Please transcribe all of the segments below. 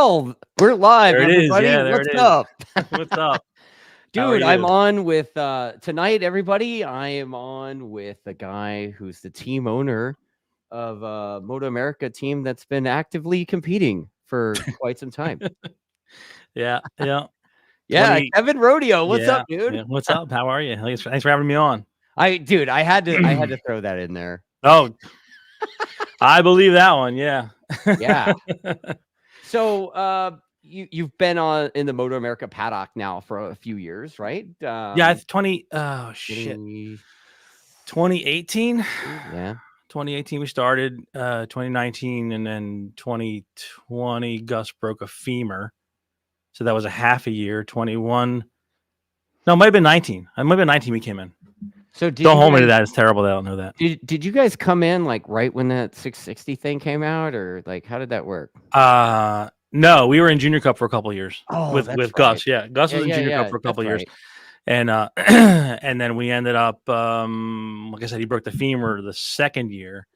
Well, we're live, There it is. everybody. Yeah, there What's it is. up? What's up? Dude, I'm on with tonight, everybody. I am on with a guy who's the team owner of a MotoAmerica team that's been actively competing for quite some time. Yeah. Yeah, Kevin Rodio. What's up, dude? Yeah. What's up? How are you? Thanks for having me on. I had to throw that in there. Oh, I believe that one. Yeah. Yeah. So you've been in the MotoAmerica paddock now for a few years, right? Yeah, it's 2018. Yeah. 2018 we started, 2019, and then 2020 Gus broke a femur. So that was a half a year. 21. No, it might have been 19. It might have been 19 we came in. So don't hold me to that. It's terrible. I don't know that. Did you guys come in like right when that 660 thing came out, or like how did that work? No, we were in Junior Cup for a couple of years with right. Gus. Yeah, Gus was in Junior Cup for a couple of years, and and then we ended up, like I said, he broke the femur the second year.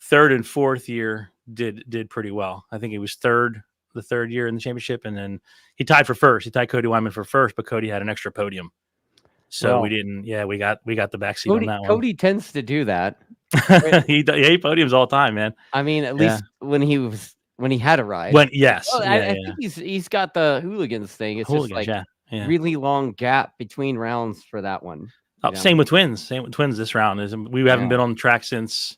Third and fourth year did pretty well. I think he was third the third year in the championship, and then he tied for first. He tied Cody Wyman for first, but Cody had an extra podium. So we didn't. Yeah, we got the backseat on that one. Cody tends to do that. he podiums all the time, man. I mean, at least when he had a ride. I think he's got the hooligans thing. It's just like really long gap between rounds for that one. Same with twins. This round is we haven't been on the track since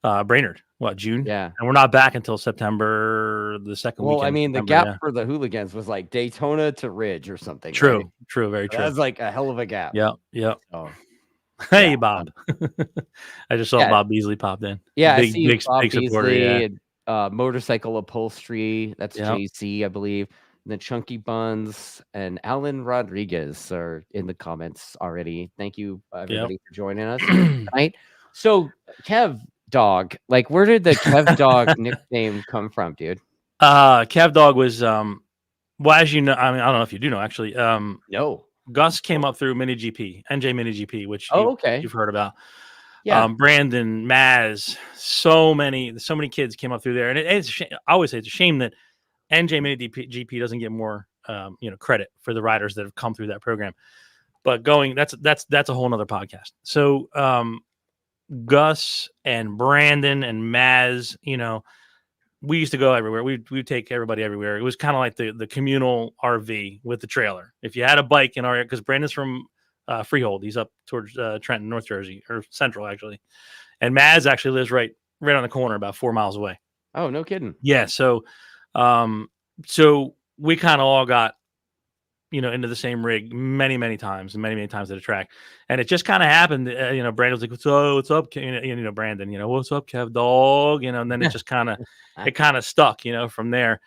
Brainerd. June? Yeah, and we're not back until September the second weekend. Well, I mean, the gap for the hooligans was like Daytona to Ridge or something. True, right? true, very true. That's like a hell of a gap. Yep. So, hey, Bob. I just saw Bob Beasley pop in. Yeah, I see Bob Beasley. Motorcycle Upholstery. That's JC, I believe. And then Chunky Buns and Alan Rodriguez are in the comments already. Thank you, everybody, for joining us tonight. So, Kev Dog, like, where did the Kev Dog nickname come from, dude? Kevdawg was as you know, I mean, I don't know if you do know, actually. No. Gus came up through Mini GP, NJ Mini GP, which you've heard about. Yeah. Brandon, Maz, so many kids came up through there, and I always say it's a shame that NJ Mini GP doesn't get more credit for the riders that have come through that program. But that's a whole nother podcast. So Gus and Brandon and Maz, we used to go everywhere. We'd take everybody everywhere. It was kind of like the communal RV with the trailer. If you had a bike in our area, because Brandon's from Freehold, he's up towards Trenton, North Jersey, or Central actually, and Maz actually lives right on the corner, about 4 miles away. Oh, no kidding. Yeah. So we kind of all got into the same rig many times at a track, and it just kind of happened. Brandon was like, "What's up?" Brandon, "What's up, Kev Dog?" And then it just kind of stuck, from there.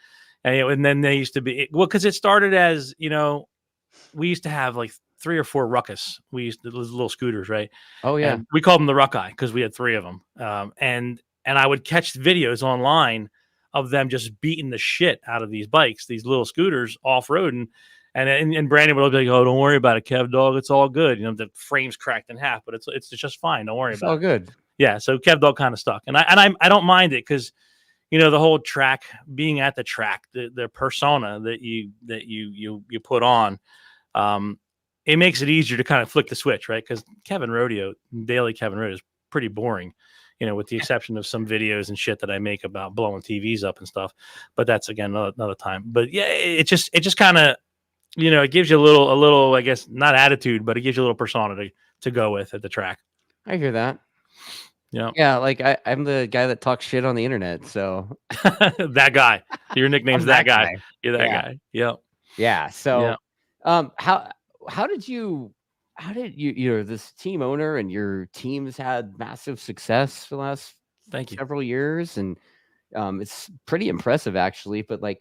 And then they used to be because it started as we used to have like 3 or 4 ruckus. We used to little scooters, right? Oh yeah, and we called them the Ruck Eye because we had 3 of them. And I would catch videos online of them just beating the shit out of these bikes, these little scooters off-roading. And Brandon would be like, "Oh, don't worry about it, Kev Dog. It's all good. The frame's cracked in half, but it's just fine. Don't worry about it. It's all good." Yeah. So Kev Dog kind of stuck, and I don't mind it because, the whole track, being at the track, the persona that you put on, it makes it easier to kind of flick the switch, right? Because daily Kevin Rodeo is pretty boring, with the exception of some videos and shit that I make about blowing TVs up and stuff. But that's again another time. But yeah, it just kind of. It gives you a little, I guess, not attitude, but it gives you a little persona to go with at the track. I hear that. Yeah. Yeah. Like I'm the guy that talks shit on the internet. So that guy, your nickname's that guy. You're that guy. Yep. Yeah. So, how did you, this team owner and your teams had massive success for the last several years. And it's pretty impressive actually, but like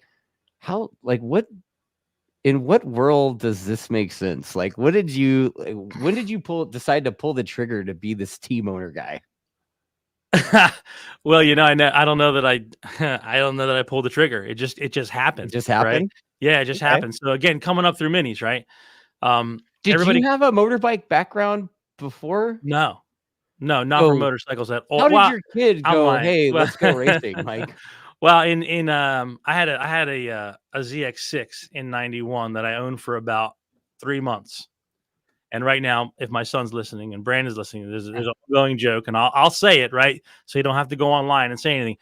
in what world does this make sense? Like, when did you decide to pull the trigger to be this team owner guy? Well, I don't know that I pulled the trigger. It just happened. It just happened. Right? Yeah, it just happened. So again, coming up through minis, right? Did you have a motorbike background before? No, not for motorcycles at all. How did your kid go? Hey, let's go racing, Mike. Well, I had a ZX6 in '91 that I owned for about 3 months. And right now, if my son's listening and Brandon's listening, there's an ongoing joke, and I'll say it, right, so you don't have to go online and say anything.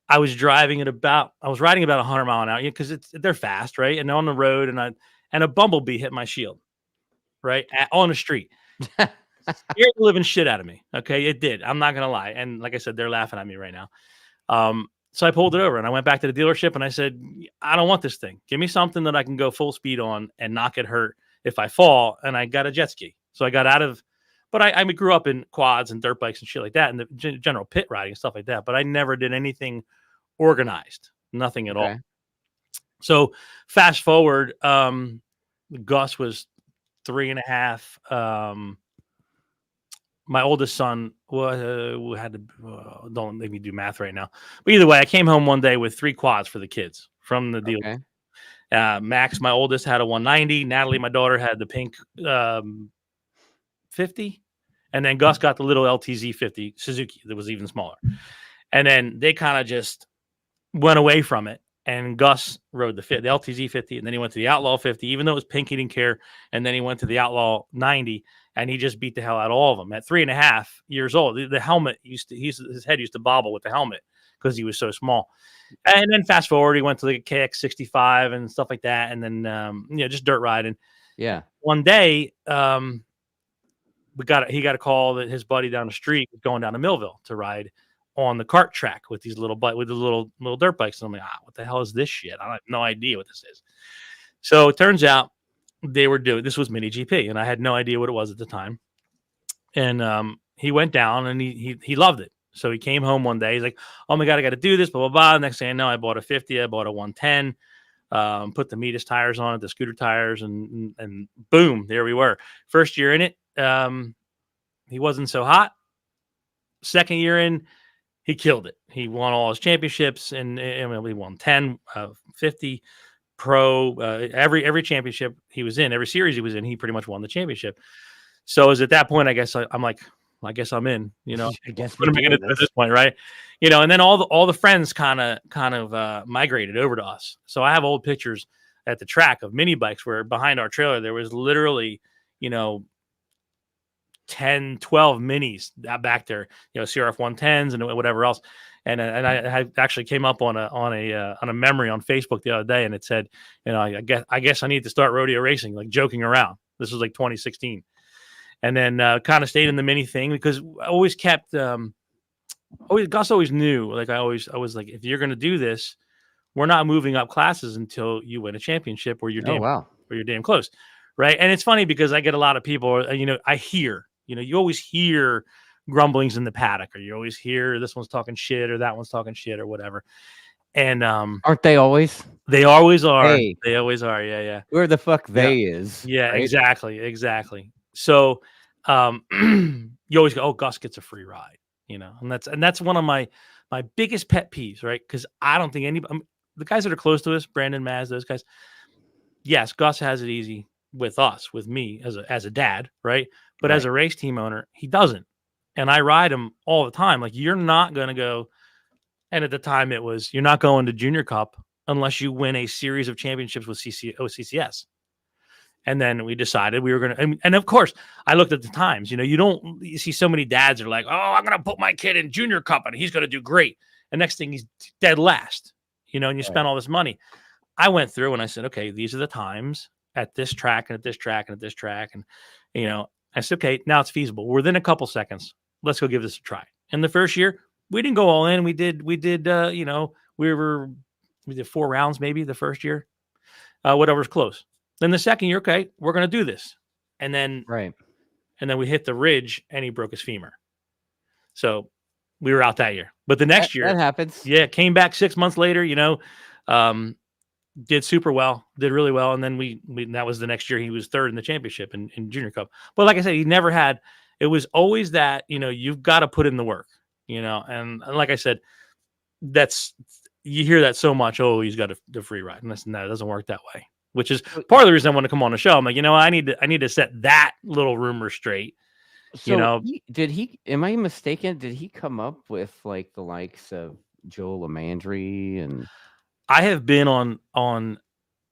I was riding about 100 mile an hour because they're fast, right? And on the road, and a bumblebee hit my shield, right, on the street. Scared the living shit out of me. Okay, it did. I'm not gonna lie. And like I said, they're laughing at me right now. So I pulled it over and I went back to the dealership and I said, I don't want this thing. Give me something that I can go full speed on and not get hurt if I fall. And I got a jet ski. So I got out of, but I grew up in quads and dirt bikes and shit like that, and the general pit riding and stuff like that. But I never did anything organized, nothing at all. So fast forward, Gus was 3.5. My oldest son had to, don't make me do math right now. But either way, I came home one day with 3 quads for the kids from the deal. Max, my oldest, had a 190. Natalie, my daughter, had the pink 50. And then Gus got the little LTZ 50 Suzuki that was even smaller. And then they kind of just went away from it. And Gus rode the LTZ 50. And then he went to the Outlaw 50, even though it was pink, he didn't care. And then he went to the Outlaw 90. And he just beat the hell out of all of them. At 3.5 years old, the helmet his head used to bobble with the helmet because he was so small. And then fast forward, he went to the KX 65 and stuff like that. And then, just dirt riding. Yeah. One day, he got a call that his buddy down the street was going down to Millville to ride on the kart track with these little dirt bikes. And I'm like, what the hell is this shit? I have no idea what this is. So it turns out this was mini GP, and I had no idea what it was at the time. And he went down and he loved it. So he came home one day. He's like, oh my God, I got to do this, blah, blah, blah. Next thing I know, I bought a 50, I bought a 110, put the Mithos tires on it, the scooter tires, and boom, there we were. First year in it, he wasn't so hot. Second year in, he killed it. He won all his championships, and he won 10, 50, pro, every championship he was in, every series he was in, he pretty much won the championship. So at that point, I guess I'm like, I guess I'm in, I guess what am I going to do at this point, right? And then all the friends kind of migrated over to us. So I have old pictures at the track of mini bikes where behind our trailer there was literally 10, 12 minis back there, CRF 110s and whatever else. And I actually came up on a memory on Facebook the other day, and it said, I guess I need to start rodeo racing, like joking around. This was like 2016. And then kind of stayed in the mini thing because I always kept, Gus always knew, like I was like, if you're going to do this, we're not moving up classes until you win a championship or you're damn close. Right. And it's funny because I get a lot of people, I hear, you always hear grumblings in the paddock, or you always hear this one's talking shit or that one's talking shit or whatever. And aren't they always? They always are. Hey, they always are. Yeah. Where the fuck they is. Yeah, right? Exactly. So you always go, oh, Gus gets a free ride, and that's one of my biggest pet peeves, right? Because I don't think anybody, the guys that are close to us, Brandon, Maz, those guys, yes, Gus has it easy with us, with me as a dad, right? But as a race team owner, he doesn't. And I ride him all the time. Like, you're not going to go. And at the time it was, you're not going to Junior Cup unless you win a series of championships with OCCS. And then we decided we were going to, and of course I looked at the times, you see so many dads are like, oh, I'm going to put my kid in Junior Cup and he's going to do great. And next thing he's dead last, and you spend all this money. I went through and I said, okay, these are the times at this track and at this track and at this track. And, I said, okay, now it's feasible. Within a couple seconds, let's go give this a try. And the first year we didn't go all in. We did, we did 4 rounds, maybe the first year, whatever's close. Then the second year, okay, we're going to do this. And then, and then we hit the ridge and he broke his femur. So we were out that year, but the next year that happens. Yeah. Came back 6 months later, did super well, did really well. And then we that was the next year he was third in the championship in Junior Cup. But like I said, he never had, it was always that, you've got to put in the work, and like I said, you hear that so much. Oh, he's got a free ride. And listen, that doesn't work that way, which is part of the reason I want to come on the show. I'm like, I need to set that little rumor straight. So am I mistaken? Did he come up with like the likes of Joe Lamandry, and I have been on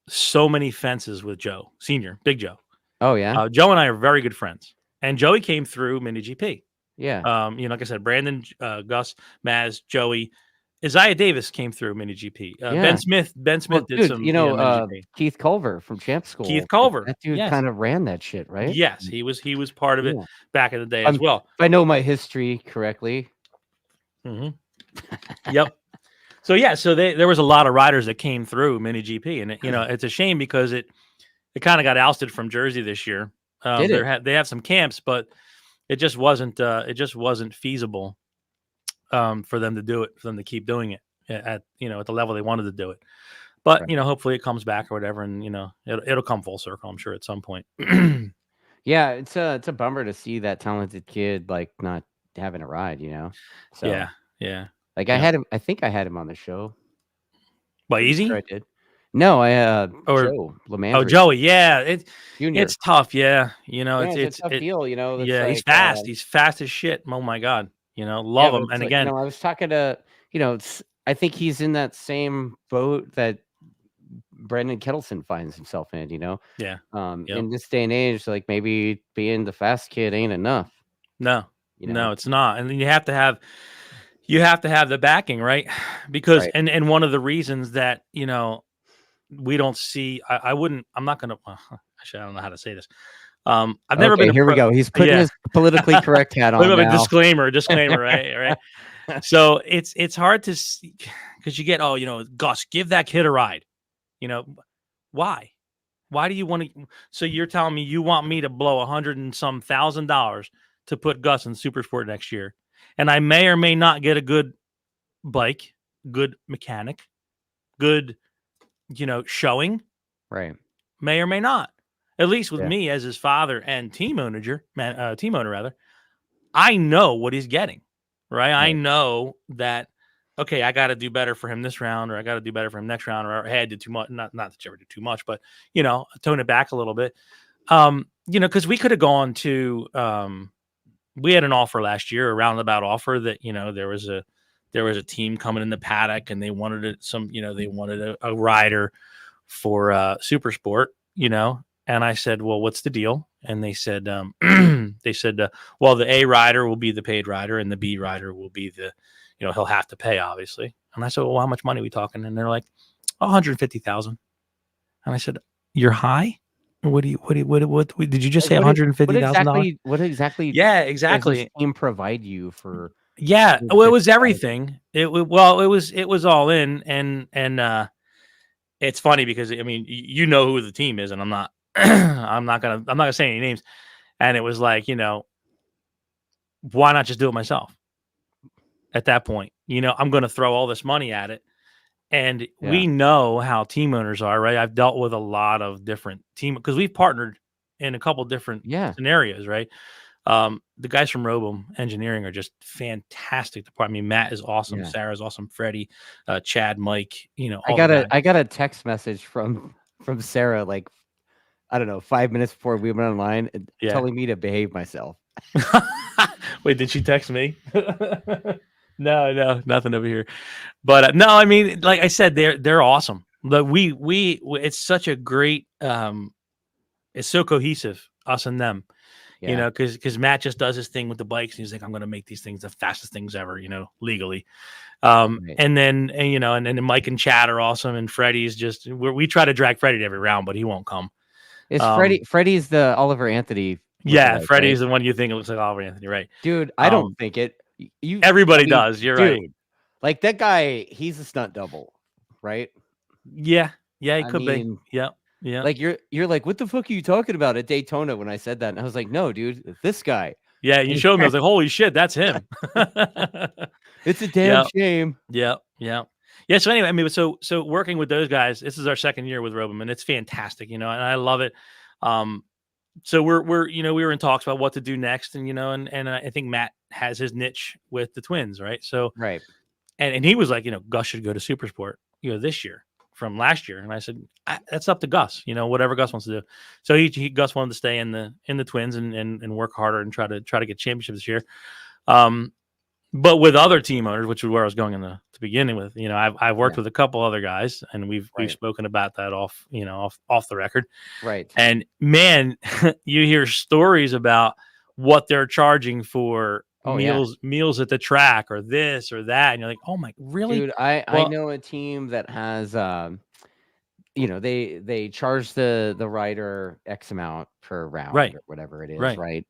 so many fences with Joe Senior, Big Joe. Oh yeah, Joe and I are very good friends, and Joey came through Mini GP. yeah. Like I said, Brandon, Gus, Maz, Joey, Isaiah Davis came through Mini GP. Ben Yeah. Smith Well, did dude, some Mini GP. Keith Culver from Champ Keith School, like, Culver, that dude yes, kind of ran that shit, right? yes, he was part of it Yeah. back in the day as well. If I know my history correctly. Mm-hmm. Yep. So yeah, there was a lot of riders that came through Mini GP, and it's a shame because it kind of got ousted from Jersey this year. Did it? They have some camps, but it just wasn't feasible for them to do it, for them to keep doing it at the level they wanted to do it. But Right. hopefully it comes back or whatever, and it'll come full circle, I'm sure, at some point. Yeah, it's a bummer to see that talented kid like not having a ride, So Yeah. like I had him. I think I had him on the show. But Pretty Easy? sure I did. No, Or Joe Lamandry. Joey, yeah, Junior. it's tough, yeah. Yeah, it's a tough deal, It's yeah, he's like, fast. He's fast as shit. Oh my god, yeah, love but him. it's And like, again, I was talking to, I think he's in that same boat that Brendan Kettleson finds himself in, yeah, in this day and age, like maybe being the fast kid ain't enough. no, it's not. And then you have to have the backing, right? Because Right. and one of the reasons that we don't see, I'm not gonna. Actually, I don't know how to say this. I've never been. Here we go. He's putting his politically correct hat on now. Disclaimer, right. So it's hard to see because you get, Gus, give that kid a ride. Why? Why do you want to? So you're telling me you want me to blow $100 and some $1,000 to put Gus in Super Sport next year, and I may or may not get a good bike, good mechanic, good, showing. Right. May or may not. At least with me as his father and team owner rather, I know what he's getting, right? I know that, okay, I got to do better for him this round, or I got to do better for him next round, or hey, I did too much. Not that you ever did too much, but tone it back a little bit. Because we could have gone to, we had an offer last year, a roundabout offer that there was a team coming in the paddock and they wanted a rider for Super Sport, and I said, well, what's the deal? And they said, well, the A rider will be the paid rider and the B rider will be the, he'll have to pay, obviously. And I said, well, how much money are we talking? And they're like, 150,000. And I said, you're high? What did you just say? $150,000? What exactly? Yeah, exactly. Does this team provide you for? Yeah. Well, it was everything. It was all in. And it's funny because, I mean, who the team is, and I'm not, I'm not gonna say any names. And it was like, why not just do it myself? At that point, I'm going to throw all this money at it. And we know how team owners are, right? I've dealt with a lot of different because we've partnered in a couple different scenarios, right? The guys from Robum Engineering are just fantastic. I mean, Matt is awesome. Sarah's awesome. Freddie, Chad, Mike, I got a text message from Sarah, like, I don't know, 5 minutes before we went online, telling me to behave myself. Wait, did she text me? No, nothing over here. But no, I mean, like I said, they're awesome. But we it's such a great, it's so cohesive, us and them. Because Matt just does his thing with the bikes, and he's like, I'm going to make these things the fastest things ever, legally. And then Mike and Chad are awesome, and Freddie's just, we try to drag Freddie to every round, but he won't come. Is Freddie's the Oliver Anthony? Yeah, Freddie's the one you think it looks like Oliver Anthony, right? Dude, I don't think it. Everybody does. You're right. Like that guy, he's a stunt double, right? Yeah, he could be. Yeah. Like you're like, what the fuck are you talking about at Daytona when I said that? And I was like, no, dude, this guy. Yeah, you showed me. I was like, holy shit, that's him. It's a damn shame. Yeah. So anyway, I mean, so working with those guys, this is our second year with Robum, and it's fantastic, and I love it. So we're we were in talks about what to do next, and and I think Matt has his niche with the twins, right? So and he was like, Gus should go to Super Sport, this year from last year, and I said that's up to Gus, whatever Gus wants to do. So Gus wanted to stay in the twins and work harder and try to get championship this year. But with other team owners, which is where I was going in the beginning with, I've worked with a couple other guys, and we've spoken about that off the record. Right. And man, you hear stories about what they're charging for meals at the track or this or that, and you're like, oh my, really? Dude, I know a team that has they charge the rider X amount per round or whatever it is, right?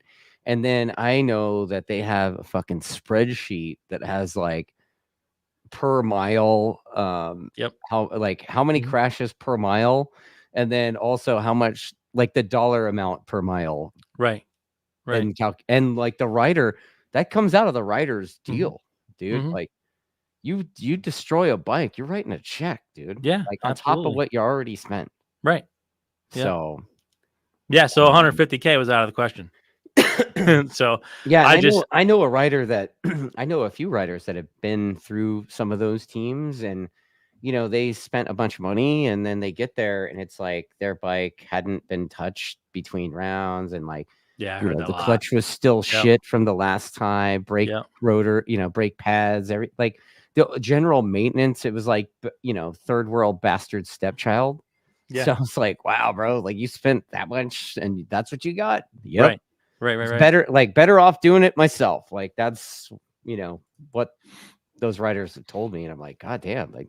And then I know that they have a fucking spreadsheet that has like per mile, how many crashes per mile, and then also how much, like the dollar amount per mile, right? And like the rider, that comes out of the rider's deal, dude. Like you destroy a bike, you're writing a check, dude. Yeah, like on top of what you already spent, right? So yeah, so 150K was out of the question. So yeah, I know a rider that I know a few riders that have been through some of those teams, and they spent a bunch of money, and then they get there and it's like their bike hadn't been touched between rounds, and like the clutch was still shit from the last time, brake rotor, brake pads, like the general maintenance, it was like third world bastard stepchild. So I was like, wow, bro, like you spent that much and that's what you got. Right. Better off doing it myself. Like that's what those riders have told me, and I'm like, god damn, like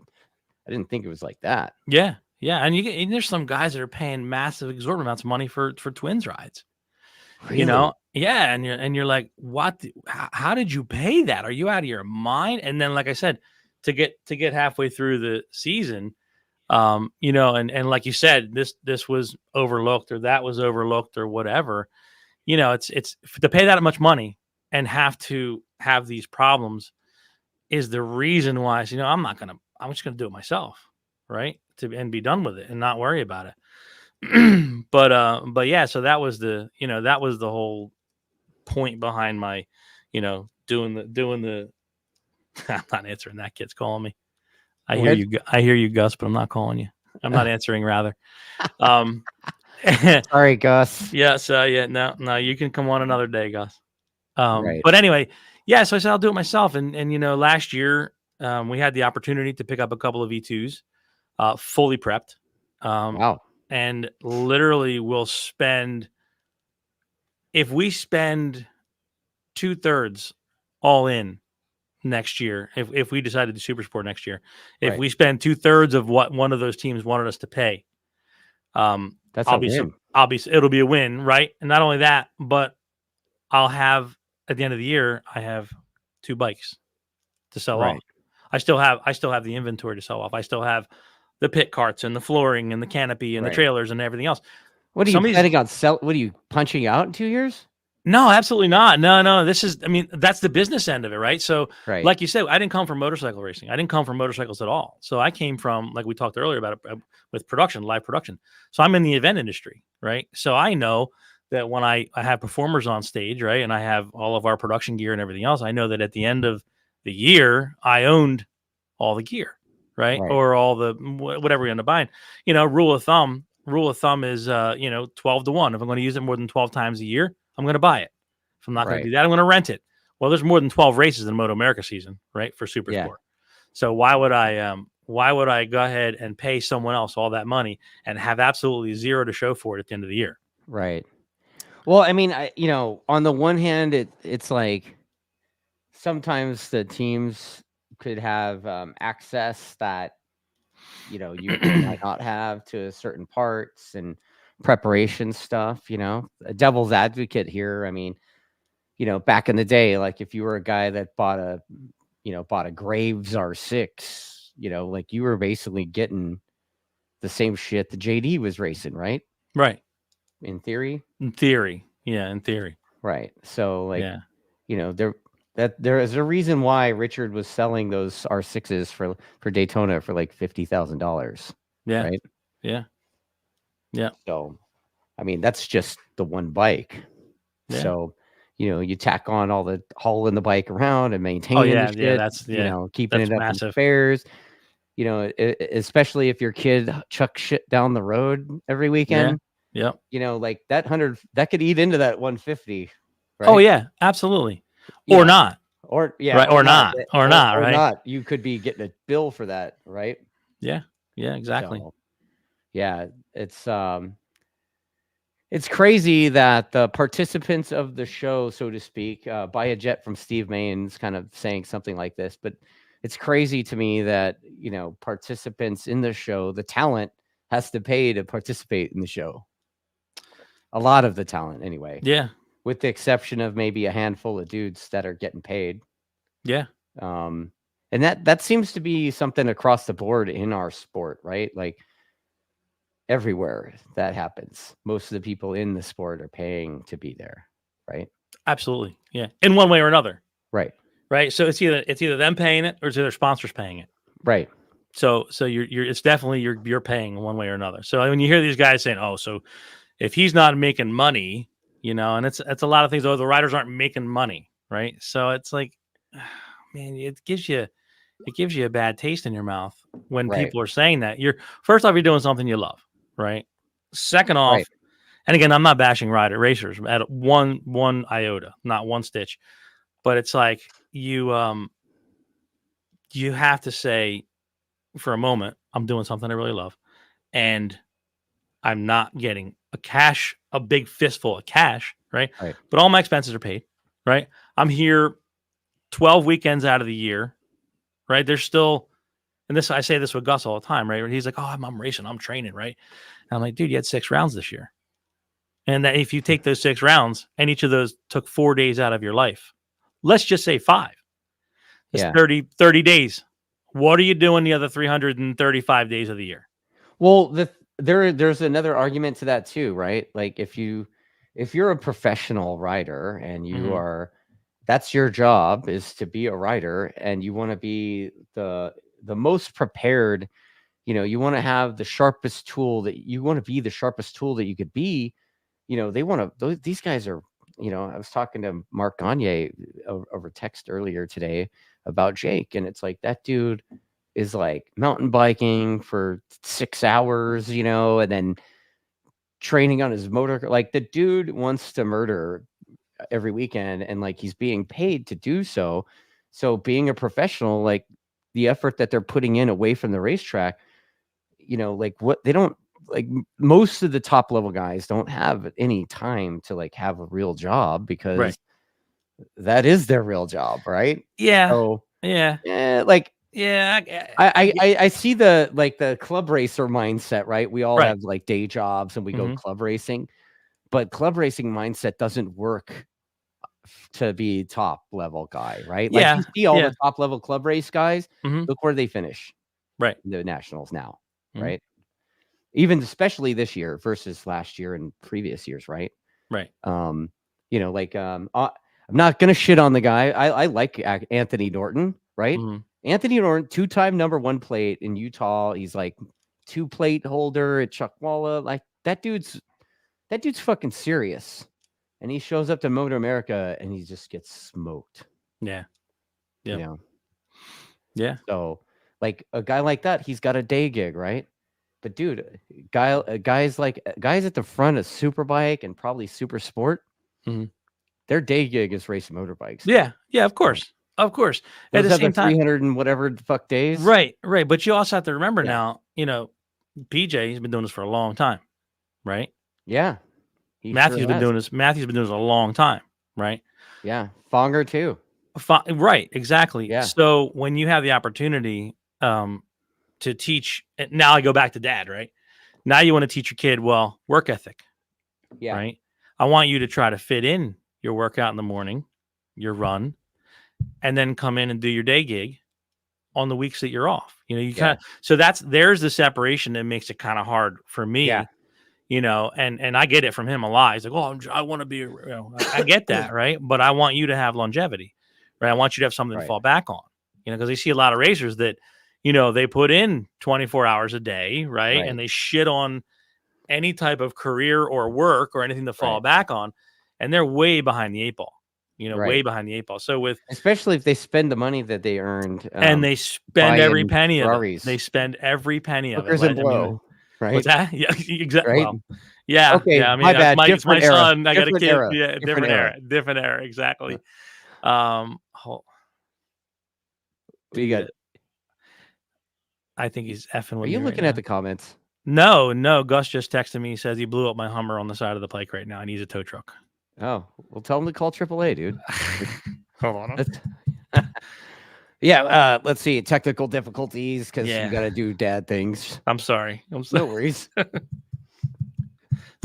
I didn't think it was like that. Yeah, and there's some guys that are paying massive exorbitant amounts of money for twins rides. Really? Yeah, and you're like, what? How did you pay that? Are you out of your mind? And then, like I said, to get halfway through the season, and like you said, this was overlooked or that was overlooked or whatever. It's to pay that much money and have to have these problems is the reason why I say, I'm just gonna do it myself, right? And be done with it and not worry about it. but yeah, so that was the whole point behind my, doing the I'm not answering that. Kid's calling me. I hear you, Gus, but I'm not calling you. I'm not answering, rather. Sorry, Gus. Yes, no, you can come on another day, Gus. But anyway, yeah, so I said I'll do it myself, and last year we had the opportunity to pick up a couple of V2s, fully prepped. Wow. And literally if we spend 2/3 all in next year, if we decide to do Super Sport next year, if we spend 2/3 of what one of those teams wanted us to pay, it'll be a win, right? And not only that, but I'll have at the end of the year, I have 2 bikes to sell off. I still have the inventory to sell off. I still have the pit carts and the flooring and the canopy and the trailers and everything else. What are you planning on what are you punching out in 2 years? No, absolutely not. No. That's the business end of it, right? So like you said, I didn't come from motorcycle racing. I didn't come from motorcycles at all. So I came from, like we talked earlier about it, with production, live production. So I'm in the event industry, right? So I know that when I have performers on stage, right, and I have all of our production gear and everything else, I know that at the end of the year, I owned all the gear, right? Or all the whatever we end up buying. Rule of thumb is 12 to 1. If I'm going to use it more than 12 times a year, I'm going to buy it. If I'm not going to do that, I'm going to rent it. Well, there's more than 12 races in MotoAmerica season, right, for Super Sport. So why would I go ahead and pay someone else all that money and have absolutely zero to show for it at the end of the year? Right. Well, I mean, on the one hand, it's like sometimes the teams could have access that you might not have to certain parts and preparation stuff. A devil's advocate here. I mean, back in the day, like if you were a guy that bought a Graves R6, like you were basically getting the same shit the JD was racing, right? Right. In theory. Yeah, in theory. Right. So like, there is a reason why Richard was selling those R6s for Daytona for like $50,000. Yeah. Right. Yeah. Yeah. So, I mean, that's just the one bike. Yeah. So, you tack on all the hauling the bike around and maintaining the shit, keeping it up massive. In spares, especially if your kid chucks shit down the road every weekend. Yeah. Like that 100, that could eat into that 150. Right? Oh yeah, absolutely. Or not. or right, or not, right? Not. You could be getting a bill for that, right? Yeah, exactly. So, yeah, it's crazy that the participants of the show, so to speak, buy a jet from Steve Main's kind of saying something like this, but it's crazy to me that, participants in the show, the talent has to pay to participate in the show. A lot of the talent anyway. Yeah. With the exception of maybe a handful of dudes that are getting paid. Yeah. And that seems to be something across the board in our sport, right? Like, everywhere that happens, most of the people in the sport are paying to be there, right? Absolutely. Yeah. In one way or another. Right. So it's either them paying it or it's either sponsors paying it. Right. So it's definitely you're paying one way or another. So when you hear these guys saying, "Oh, so if he's not making money, and it's a lot of things. Oh, the riders aren't making money, right?" So it's like, man, it gives you a bad taste in your mouth when people are saying that. First off, you're doing something you love, right? Second off, and again, I'm not bashing racers at one iota, not one stitch, but it's like you have to say for a moment, I'm doing something I really love, and I'm not getting a big fistful of cash, right? But all my expenses are paid, right? I'm here 12 weekends out of the year, right? There's still, and I say this with Gus all the time, right? He's like, "Oh, I'm racing, I'm training, right?" And I'm like, "Dude, you had 6 rounds this year. And that if you take those 6 rounds and each of those took 4 days out of your life, let's just say 5. That's 30 days. What are you doing the other 335 days of the year?" Well, there's another argument to that too, right? Like if you're a professional rider and you are, that's your job, is to be a rider, and you want to be the most prepared, you want to have the sharpest tool that you want to be, the sharpest tool that you could be. These guys are, I was talking to Mark Gagne over text earlier today about Jake, and it's like, that dude is like mountain biking for 6 hours, and then training on his motor. Like, the dude wants to murder every weekend, and like, he's being paid to do so. So being a professional, like, the effort that they're putting in away from the racetrack, like, what they don't, like, most of the top level guys don't have any time to like have a real job, because that is their real job, right? Yeah. So, like, I see the club racer mindset, right? We all have like day jobs and we go club racing, but club racing mindset doesn't work to be top level guy, right? Like, you see all the top level club race guys, look where they finish, right? The nationals now, right? Even especially this year versus last year and previous years, right? Right. I'm not gonna shit on the guy. I like Anthony Norton, right? Anthony Norton, 2-time number 1 plate in Utah. He's like 2 plate holder at Chuckwalla. Like, that dude's fucking serious. And he shows up to MotoAmerica and he just gets smoked. Yeah. Yeah. So, like, a guy like that, he's got a day gig, right? But dude, guys at the front of Superbike and probably Super Sport, their day gig is racing motorbikes. Yeah, of course. Of course. At the same time, 300 and whatever the fuck days. Right. But you also have to remember now, PJ, he's been doing this for a long time, right? Yeah. Matthew's been doing this a long time, right? Yeah. Fonger too. Right, exactly. Yeah. So when you have the opportunity to teach, now I go back to dad, right? Now you want to teach your kid, well, work ethic. Yeah. Right. I want you to try to fit in your workout in the morning, your run, and then come in and do your day gig on the weeks that you're off. You kind of, so there's the separation that makes it kind of hard for me. And I get it from him a lot. He's like, "Oh, I want to be," I get that, right? But I want you to have longevity, right? I want you to have something to fall back on, because I see a lot of racers that, they put in 24 hours a day, right? And they shit on any type of career or work or anything to fall back on, and they're way behind the 8 ball. Way behind the 8 ball. So especially if they spend the money that they earned, and they spend every penny of it. They spend every penny of it. Right? What's that? Yeah, exactly. Right? Well, yeah. Okay. Yeah. I mean, my bad. It's my son. I got a kid. Era. Yeah. Different era. Exactly. You got. I think he's effing with me. Are you me looking right at the comments? No. Gus just texted me. He says he blew up my Hummer on the side of the pike right now. He needs a tow truck. Oh, well, tell him to call AAA, dude. Hold on. Yeah, let's see. Technical difficulties because Yeah. you got to do dad things. I'm sorry. No worries.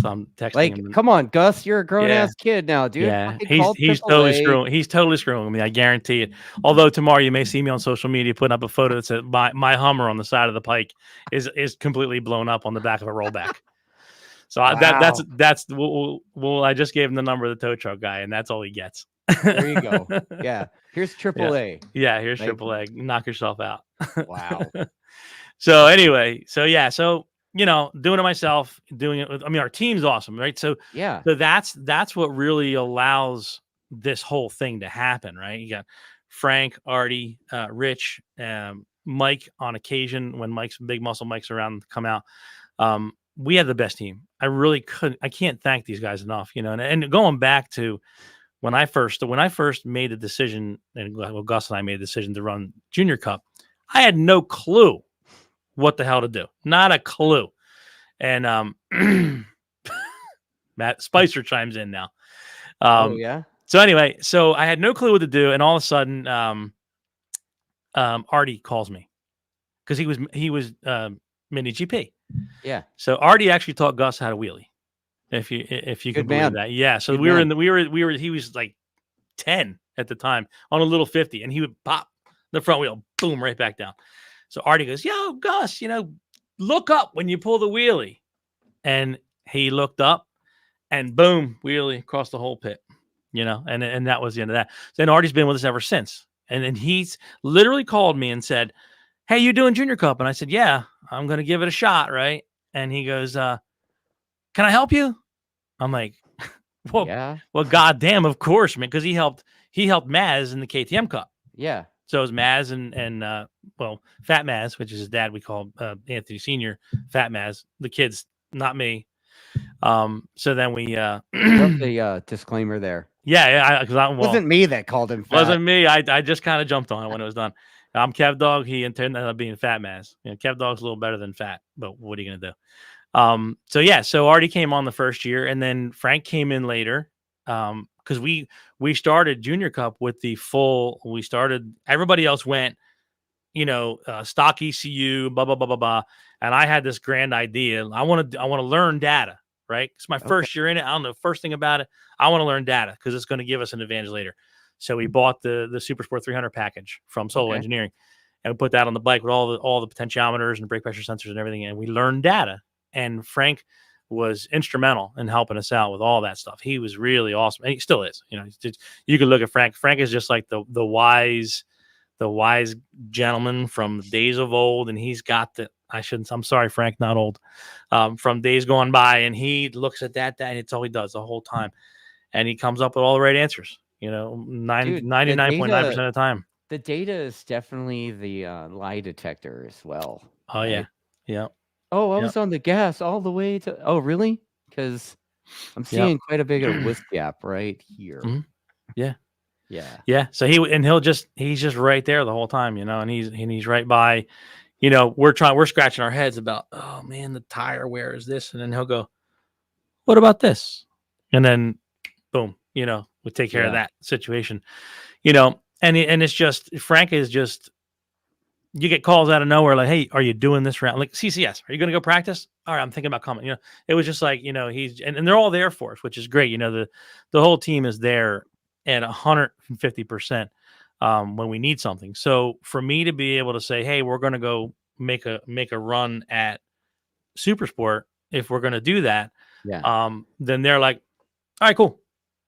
So I'm texting him. Come on, Gus. You're a grown ass kid now, dude. Yeah, he's totally screwing. He's totally screwing me. I guarantee it. Although tomorrow you may see me on social media putting up a photo that says my Hummer on the side of the pike is completely blown up on the back of a rollback. So wow. that's well. I just gave him the number of the tow truck guy, and that's all he gets. There you go. Yeah, here's AAA. Yeah, here's AAA. Knock yourself out. Wow. So anyway, so doing it myself, doing it. I mean, our team's awesome, right? So yeah. So that's what really allows this whole thing to happen, right? You got Frank, Artie, Rich, Mike on occasion when big muscle Mike's around come out. We have the best team. I can't thank these guys enough, and going back to when I first made the decision, and Gus and I made the decision to run Junior Cup, I had no clue what the hell to do. Not a clue. And Matt Spicer chimes in now. Oh yeah. So anyway, so I had no clue what to do, and all of a sudden, Artie calls me because he was mini GP. Yeah. So Artie actually taught Gus how to wheelie. If you can believe that, yeah. So he was like 10 at the time on a little 50, and he would pop the front wheel, boom, right back down. So Artie goes, "Yo, Gus, look up when you pull the wheelie," and he looked up, and boom, wheelie across the whole pit, and that was the end of that. So then Artie's been with us ever since, and then he's literally called me and said, "Hey, you doing Junior Cup?" And I said, "Yeah, I'm gonna give it a shot, right?" And he goes, "Can I help you?" I'm like, "Well, yeah. Well, goddamn, of course, man," because he helped Maz in the KTM Cup. Yeah. So it was Maz and Fat Maz, which is his dad. We call Anthony Senior Fat Maz. The kids, not me. So then we the disclaimer there. Yeah, because wasn't me that called him fat. Wasn't me. I just kind of jumped on it when it was done. I'm Kevdawg. He ended up being Fat Maz. Kevdawg's a little better than Fat, but what are you gonna do? So Artie came on the first year, and then Frank came in later. Because we started Junior Cup with the full. Everybody else went, stock ECU, blah blah blah blah blah. And I had this grand idea. I want to learn data, right? It's my first year in it. I don't know first thing about it. I want to learn data because it's going to give us an advantage later. So we bought the Supersport 300 package from Solo Engineering, and we put that on the bike with all the potentiometers and brake pressure sensors and everything, and we learned data. And Frank was instrumental in helping us out with all that stuff. He was really awesome, and he still is. You could look at Frank. Frank is just like the wise gentleman from days of old, and he's got the. I'm sorry, Frank, not old. From days gone by, and he looks at that, and it's all he does the whole time, and he comes up with all the right answers. 99.9% of the time. The data is definitely the lie detector as well. Oh right? Yeah. Oh, I was on the gas all the way to. Oh, really? Because I'm seeing quite a big of a whisk gap right here. Mm-hmm. Yeah. Yeah. So he's just right there the whole time, and he's right by. We're scratching our heads about, oh man, the tire wear is this, and then he'll go, "What about this?" And then, boom, we take care of that situation, and it's just Frank is just. You get calls out of nowhere like, "Hey, are you doing this round?" Like CCS, are you going to go practice? All right, I'm thinking about coming. It was just like, he's and they're all there for us, which is great. The whole team is there at 150% when we need something. So for me to be able to say, "Hey, we're going to go make a run at Supersport," if we're going to do that, then they're like, "All right, cool."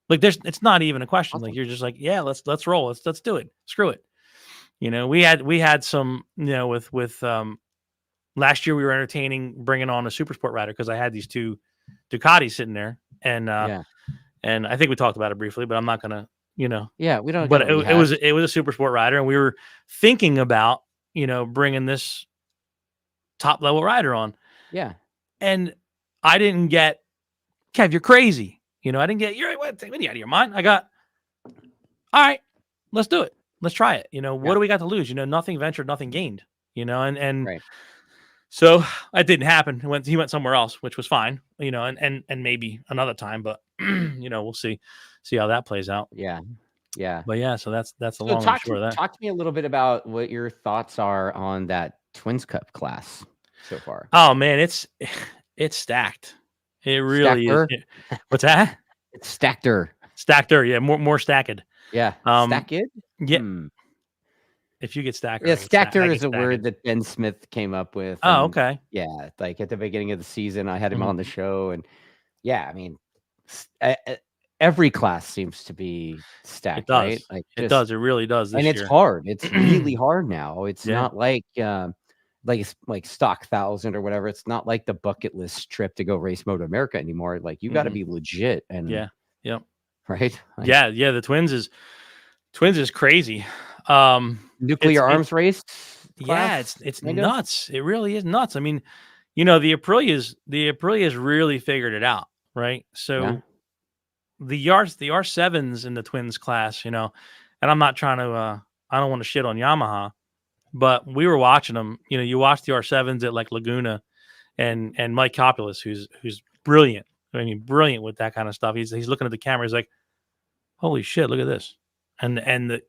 Like it's not even a question. Awesome. Like you're just like, "Yeah, let's roll. Let's do it. Screw it." We had some, with last year we were entertaining bringing on a Supersport rider because I had these two Ducatis sitting there, and and I think we talked about it briefly, but I'm not gonna, we don't. But it was a Supersport rider, and we were thinking about bringing this top level rider on, and I didn't get Kev, you're crazy, I didn't get you're what are you out of your mind? I got all right, let's do it. let's try it. What do we got to lose? Nothing ventured, nothing gained. And Right. So that didn't happen. He went somewhere else, which was fine. And maybe another time, but we'll see how that plays out. Yeah. Yeah. But yeah, so that's the long and short of that. Talk to me a little bit about what your thoughts are on that Twins Cup class so far. Oh man, it's stacked. It really is. What's that? It's stackeder. Stackeder, yeah, more stacked. Yeah. Stacked? Yeah. If you get stacker. Yeah, stackeder is a word that Ben Smith came up with. Oh, okay. Yeah, like at the beginning of the season, I had him on the show, and yeah, I mean, every class seems to be stacked. It does. Right? Like it does. It really does. And it's hard. It's really hard now. It's not like stock 1,000 or whatever. It's not like the bucket list trip to go race MotoAmerica anymore. Like you got to be legit. And yep. Right. Like, yeah. The Twins is crazy. Nuclear arms race. Yeah, it's nuts. It really is nuts. I mean, the Aprilia's really figured it out, right? So the R7s in the Twins class, and I'm not trying to I don't want to shit on Yamaha, but we were watching them. You watch the R7s at like Laguna and Mike Coppolis, who's brilliant. I mean, brilliant with that kind of stuff. He's looking at the camera. He's like, holy shit, look at this. And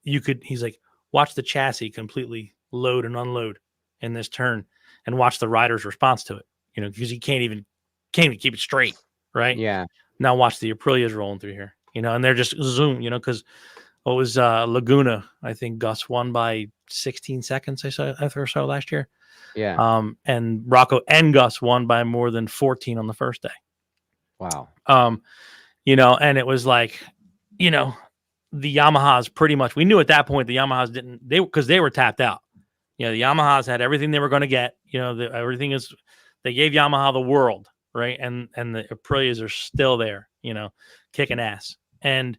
he's like, watch the chassis completely load and unload in this turn and watch the rider's response to it, because he can't even keep it straight. Right. Yeah. Now watch the Aprilias rolling through here, and they're just zoom, because it was Laguna. I think Gus won by 16 seconds. I saw last year. Yeah. And Rocco and Gus won by more than 14 on the first day. Wow. And it was like, the Yamahas pretty much, we knew at that point the Yamahas because they were tapped out. The Yamahas had everything they were going to get. Everything is, they gave Yamaha the world, right? And the Aprilias are still there, kicking ass. And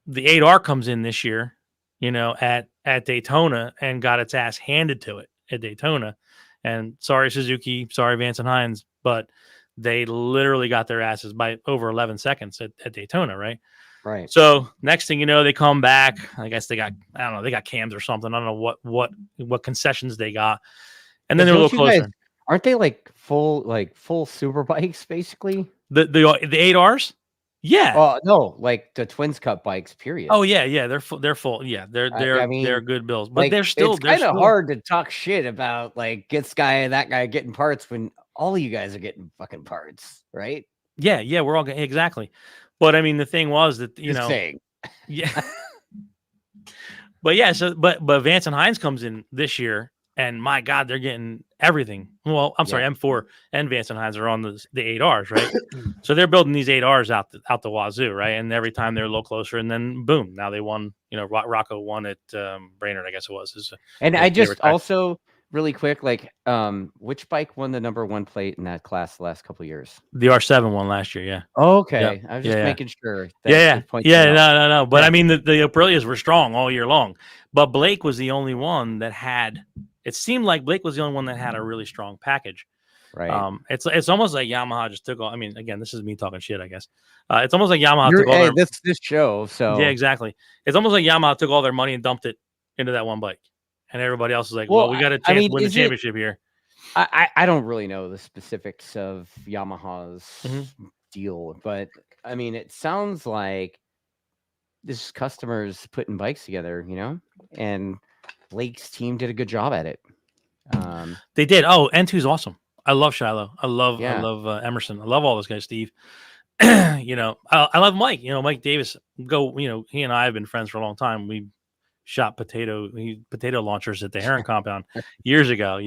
the 8R comes in this year, at Daytona and got its ass handed to it at Daytona. And sorry, Suzuki, sorry, Vance and Hines, but they literally got their asses by over 11 seconds at Daytona, right? Right. So next thing you know, they come back. I guess they got cams or something. I don't know what concessions they got. And then they're a little closer. Aren't they like full super bikes basically? The 8Rs? Yeah. Oh no, like the Twins Cup bikes. Period. Oh yeah. They're full. Yeah, they're good bills, but like, it's kind of hard to talk shit about like this guy and that guy getting parts when all of you guys are getting fucking parts, right? Yeah. We're all getting exactly. But I mean, the thing was that saying. Yeah. But yeah, but Vance and Hines comes in this year, and my God, they're getting everything. Well, I'm sorry, M4 and Vance and Hines are on the 8Rs, right? So they're building these 8Rs out the wazoo, right? And every time they're a little closer, and then boom, now they won. Rocco won at Brainerd, I guess it was. And I just also really quick, like, which bike won the #1 plate in that class the last couple of years? The R7 won last year, yeah. Oh, okay. Yep. I was just making sure. Yeah. No. But I mean, the Aprilias were strong all year long. But Blake was the only one that had. It seemed like Blake was the only one that had a really strong package. Right. It's almost like Yamaha just took all. I mean, again, this is me talking shit, I guess. It's almost like Yamaha took all their. This show. So yeah, exactly. It's almost like Yamaha took all their money and dumped it into that one bike. And everybody else is like, well, we got a chance to win the championship here. I don't really know the specifics of Yamaha's deal, but I mean, it sounds like this customers putting bikes together, and Blake's team did a good job at it. They did. Oh, N2's awesome. I love Shiloh. I love Emerson. I love all those guys, Steve. I love Mike. Mike Davis. He and I have been friends for a long time. We shot potato launchers at the Heron compound years ago,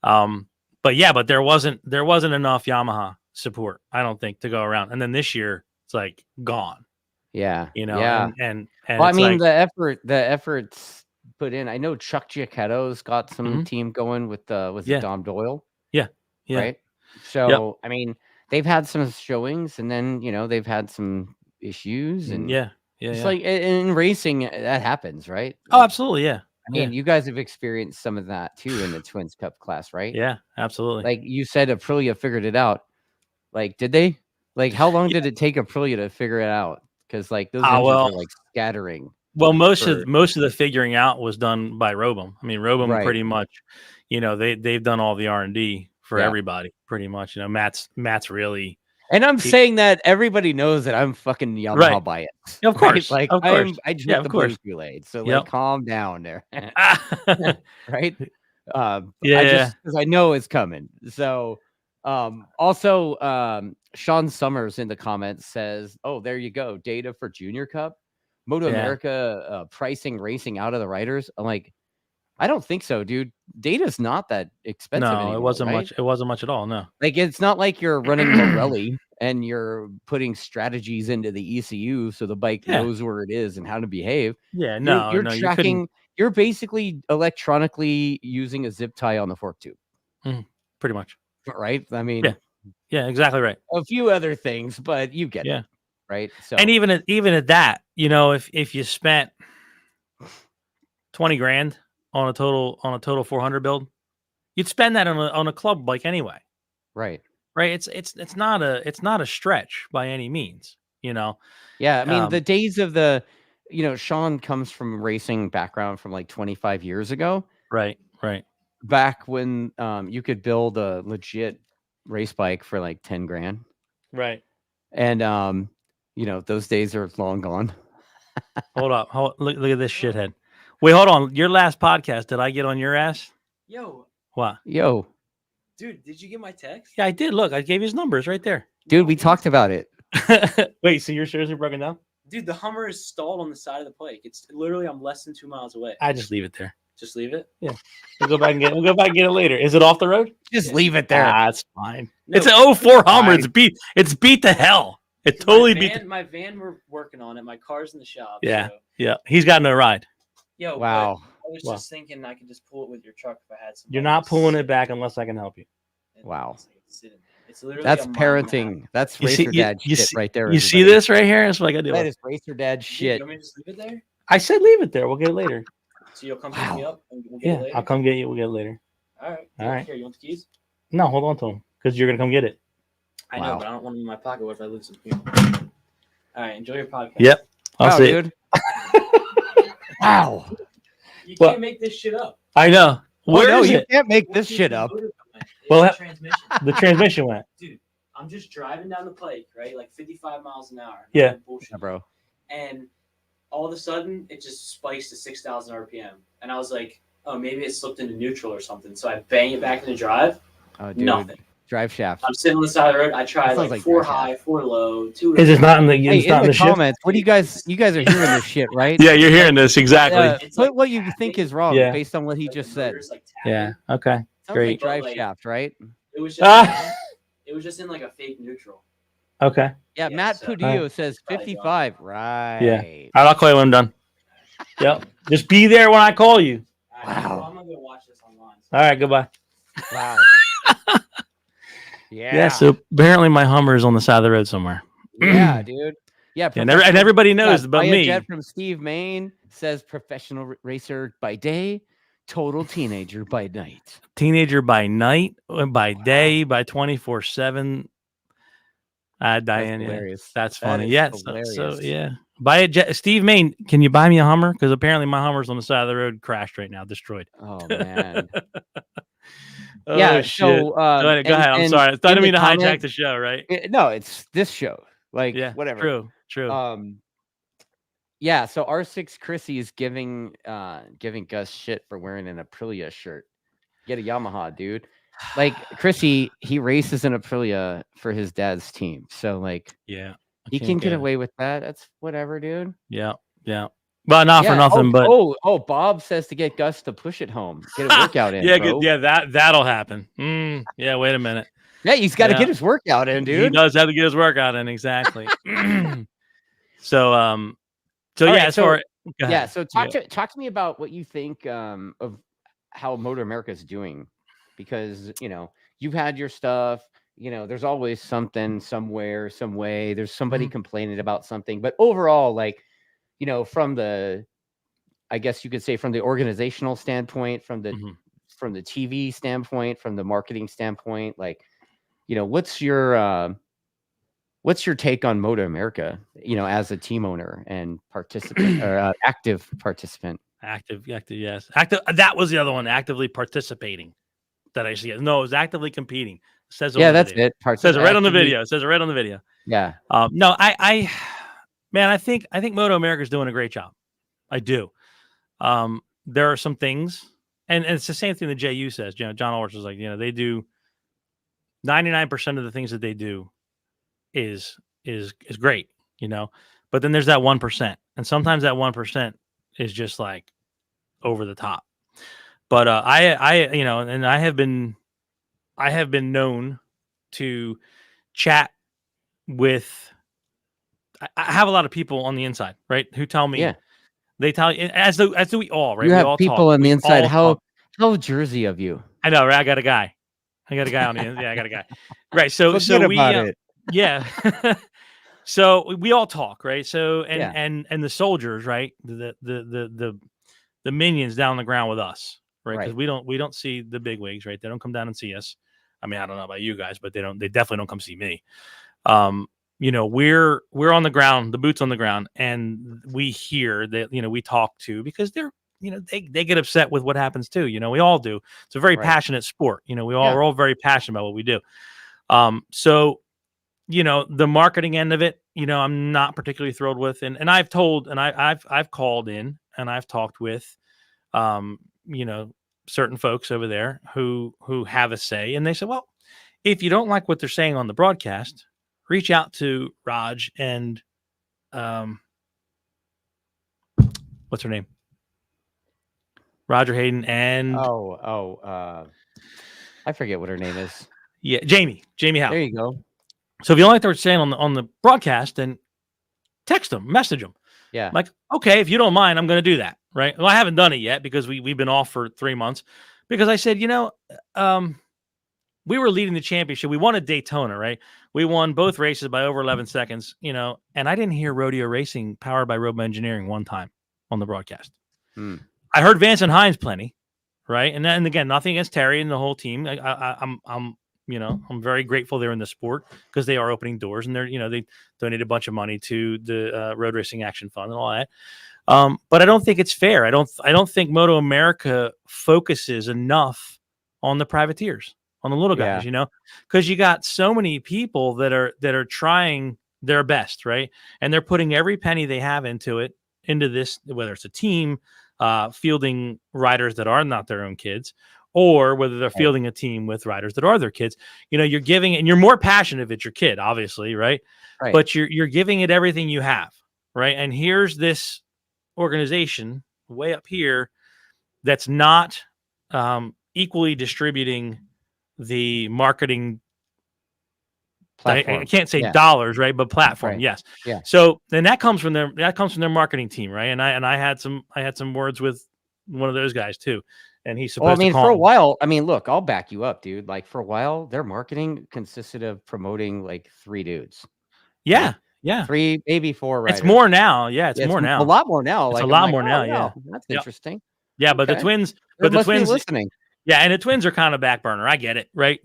but there wasn't enough Yamaha support, I don't think, to go around. And then this year it's like gone. Yeah. And well, I mean, the efforts put in. I know Chuck Giacchetto's got some team going with Dom Doyle. Yeah. Right. So I mean, they've had some showings, and then they've had some issues, and it's like in racing that happens, right? Oh, absolutely, yeah. I mean, you guys have experienced some of that too in the Twins Cup class, right? Yeah, absolutely. Like you said, Aprilia figured it out. Like, did they? Like, how long did it take Aprilia to figure it out? Because like those engines are like scattering. Well, most of the figuring out was done by Robum. I mean, Robum pretty much, they've done all the R&D for everybody pretty much. Matt's really. And I'm saying that everybody knows that I'm fucking Yamaha biased. Of course. Right? Like of course. I drink the blue Kool-Aid. So like calm down there. Right? Because I know it's coming. So also Sean Summers in the comments says, oh, there you go. Data for Junior Cup. MotoAmerica pricing racing out of the riders. I'm like, I don't think so, dude. Data's not that expensive anymore. It wasn't much. It wasn't much at all. No. Like, it's not like you're running Pirelli and you're putting strategies into the ECU so the bike knows where it is and how to behave. Yeah, no, you're tracking. You're basically electronically using a zip tie on the fork tube. Pretty much. Right? I mean, yeah, exactly right. A few other things, but you get it. Right? So, and even at that, if you spent 20 grand on a total 400 build, you'd spend that on a club bike anyway. Right. It's not a stretch by any means, Yeah, I mean, the days of Sean comes from racing background from like 25 years ago. Right. Back when you could build a legit race bike for like 10 grand. Right. And those days are long gone. Hold up. Look at this shithead. Wait, hold on. Your last podcast, did I get on your ass? Yo. What? Yo. Dude, did you get my text? Yeah, I did. Look, I gave his numbers right there. Dude, we talked about it. Wait, so you're seriously broken down? Dude, the Hummer is stalled on the side of the pike. It's literally, I'm less than 2 miles away. I just leave it there. Just leave it? Yeah. We'll go back and get it later. Is it off the road? Just leave it there. That's fine. No, it's an 04 Hummer. It's beat to hell. It totally beat. My van, we're working on it. My car's in the shop. Yeah. So. Yeah. He's got no ride. Yo, wow. I was just thinking I could just pull it with your truck if I had some. You're not pulling it back unless I can help you. Wow. It's literally that's parenting. That's racer dad shit right there. You see this right here? That's what I got to do. That is racer dad shit. You want me to just leave it there? I said leave it there. We'll get it later. So you'll come pick me up and we'll get it later? I'll come get you. We'll get it later. All right. All right. Here, you want the keys? No, hold on to them because you're going to come get it. I know, but I don't want them in my pocket. What if I lose them here? All right. Enjoy your podcast. Yep. I'll see dude. Wow. You can't make this shit up. I know. Where is it? You can't make this shit up. Well, the transmission went. Dude, I'm just driving down the pike, right? Like 55 miles an hour. Yeah. Bullshit, bro. And all of a sudden, it just spikes to 6,000 RPM. And I was like, oh, maybe it slipped into neutral or something. So I bang it back into drive. Oh, dude. Nothing. Drive shaft. I'm sitting on the side of the road. I tried like 4 high, 4 low, 2. Is it not in the? Hey, in the comments, what do you guys are hearing this shit, right? Yeah, you're hearing this exactly. Put what you think is wrong based on what he just said. Yeah. Okay. Great. Like drive shaft, right? It was just. It was just in like a fake neutral. Okay. Yeah, Matt Pudillo says 55. Right. Yeah. All right, I'll call you when I'm done. Yep. Just be there when I call you. Wow. I'm gonna go watch this online. All right. Goodbye. Wow. Yeah. So apparently my Hummer is on the side of the road somewhere. Yeah, dude. Yeah. And everybody knows about me. Jet from Steve Main says professional racer by day, total teenager by night. Teenager by night, by day, by 24/7. Diane, that's funny. So yeah. Buy a jet. Steve Main, can you buy me a Hummer? Because apparently my Hummer's on the side of the road, crashed right now, destroyed. Oh man. Yeah. Shit. So go ahead. I'm sorry. I didn't mean to hijack the show, right? No, it's this show. Like whatever. True. Yeah. So R6 Chrissy is giving Gus shit for wearing an Aprilia shirt. Get a Yamaha, dude. Like Chrissy, he races an Aprilia for his dad's team. So like, yeah, he can get away with that. That's whatever, dude. Yeah. Well, not for nothing, but Bob says to get Gus to push it home, get a workout in. That'll happen. Yeah, wait a minute. Yeah, he's got to get his workout in, dude. He does have to get his workout in, exactly. So talk to me about what you think of how MotoAmerica is doing, because you've had your stuff. There's always something somewhere, some way. There's somebody complaining about something, but overall, like, from the, I guess you could say, from the organizational standpoint, from the TV standpoint, from the marketing standpoint, like, what's your what's your take on MotoAmerica, as a team owner and participant or active participant? Active, yes. Active. That was the other one. Actively participating. That I see. No, it was actively competing. Says it that's video. it. Says it right on the video. It says it right on the video. Yeah. No, I think MotoAmerica is doing a great job. I do. There are some things, and it's the same thing that JU says. John Ulrich is like, they do 99% of the things that they do is great, but then there's that 1%, and sometimes that 1% is just like over the top. But and I have been known to chat with. I have a lot of people on the inside, right, who tell me, they tell you, as do we all, right? You we have all people talk. on the inside. How Jersey of you? I know, right? I got a guy on the end. Yeah, I got a guy. Right. So we yeah. So we all talk, right? So and the soldiers, right? The minions down on the ground with us, right? Because we don't see the big wigs, right? They don't come down and see us. I mean, I don't know about you guys, but they definitely don't come see me. We're on the ground, the boots on the ground, and we hear that, we talk to, because they're, they get upset with what happens too. We all do. It's a very passionate sport. We're all very passionate about what we do. So, the marketing end of it, I'm not particularly thrilled with. And I've told, and I've called in and I've talked with, certain folks over there who have a say, and they said, well, if you don't like what they're saying on the broadcast, reach out to Raj and, what's her name? Roger Hayden and I forget what her name is. Yeah, Jamie Howe. There you go. So if you don't like what they're saying on the broadcast, then text them, message them. Yeah. Like, okay, if you don't mind, I'm going to do that. Right. Well, I haven't done it yet because we've been off for 3 months, because I said, we were leading the championship. We won at Daytona, right? We won both races by over 11 seconds, and I didn't hear Rodio Racing powered by Robo Engineering one time on the broadcast. I heard Vance and Hines plenty, right? And then again, nothing against Terry and the whole team. I'm very grateful they're in the sport, because they are opening doors, and they're, they donate a bunch of money to the Road Racing Action Fund and all that. But I don't think it's fair. I don't think MotoAmerica focuses enough on the privateers, on the little guys, because you got so many people that are trying their best, right? And they're putting every penny they have into this, whether it's a team fielding riders that are not their own kids, or whether they're fielding a team with riders that are their kids. You're giving it, and you're more passionate if it's your kid, obviously, right? But you're giving it everything you have, right? And here's this organization way up here that's not equally distributing the marketing platform. I can't say dollars, right? But platform, yes. Yeah. So then that comes from their marketing team, right? And I had some words with one of those guys too. And he's supposed to call for a while, look, I'll back you up, dude. Like, for a while, their marketing consisted of promoting like 3 dudes. Yeah. Yeah. 3, maybe 4 riders. It's more now. Yeah, it's more now. A lot more now. It's a lot more now. Yeah. That's interesting. Yeah, but the twins, be listening. Yeah, and the twins are kind of back burner. I get it, right?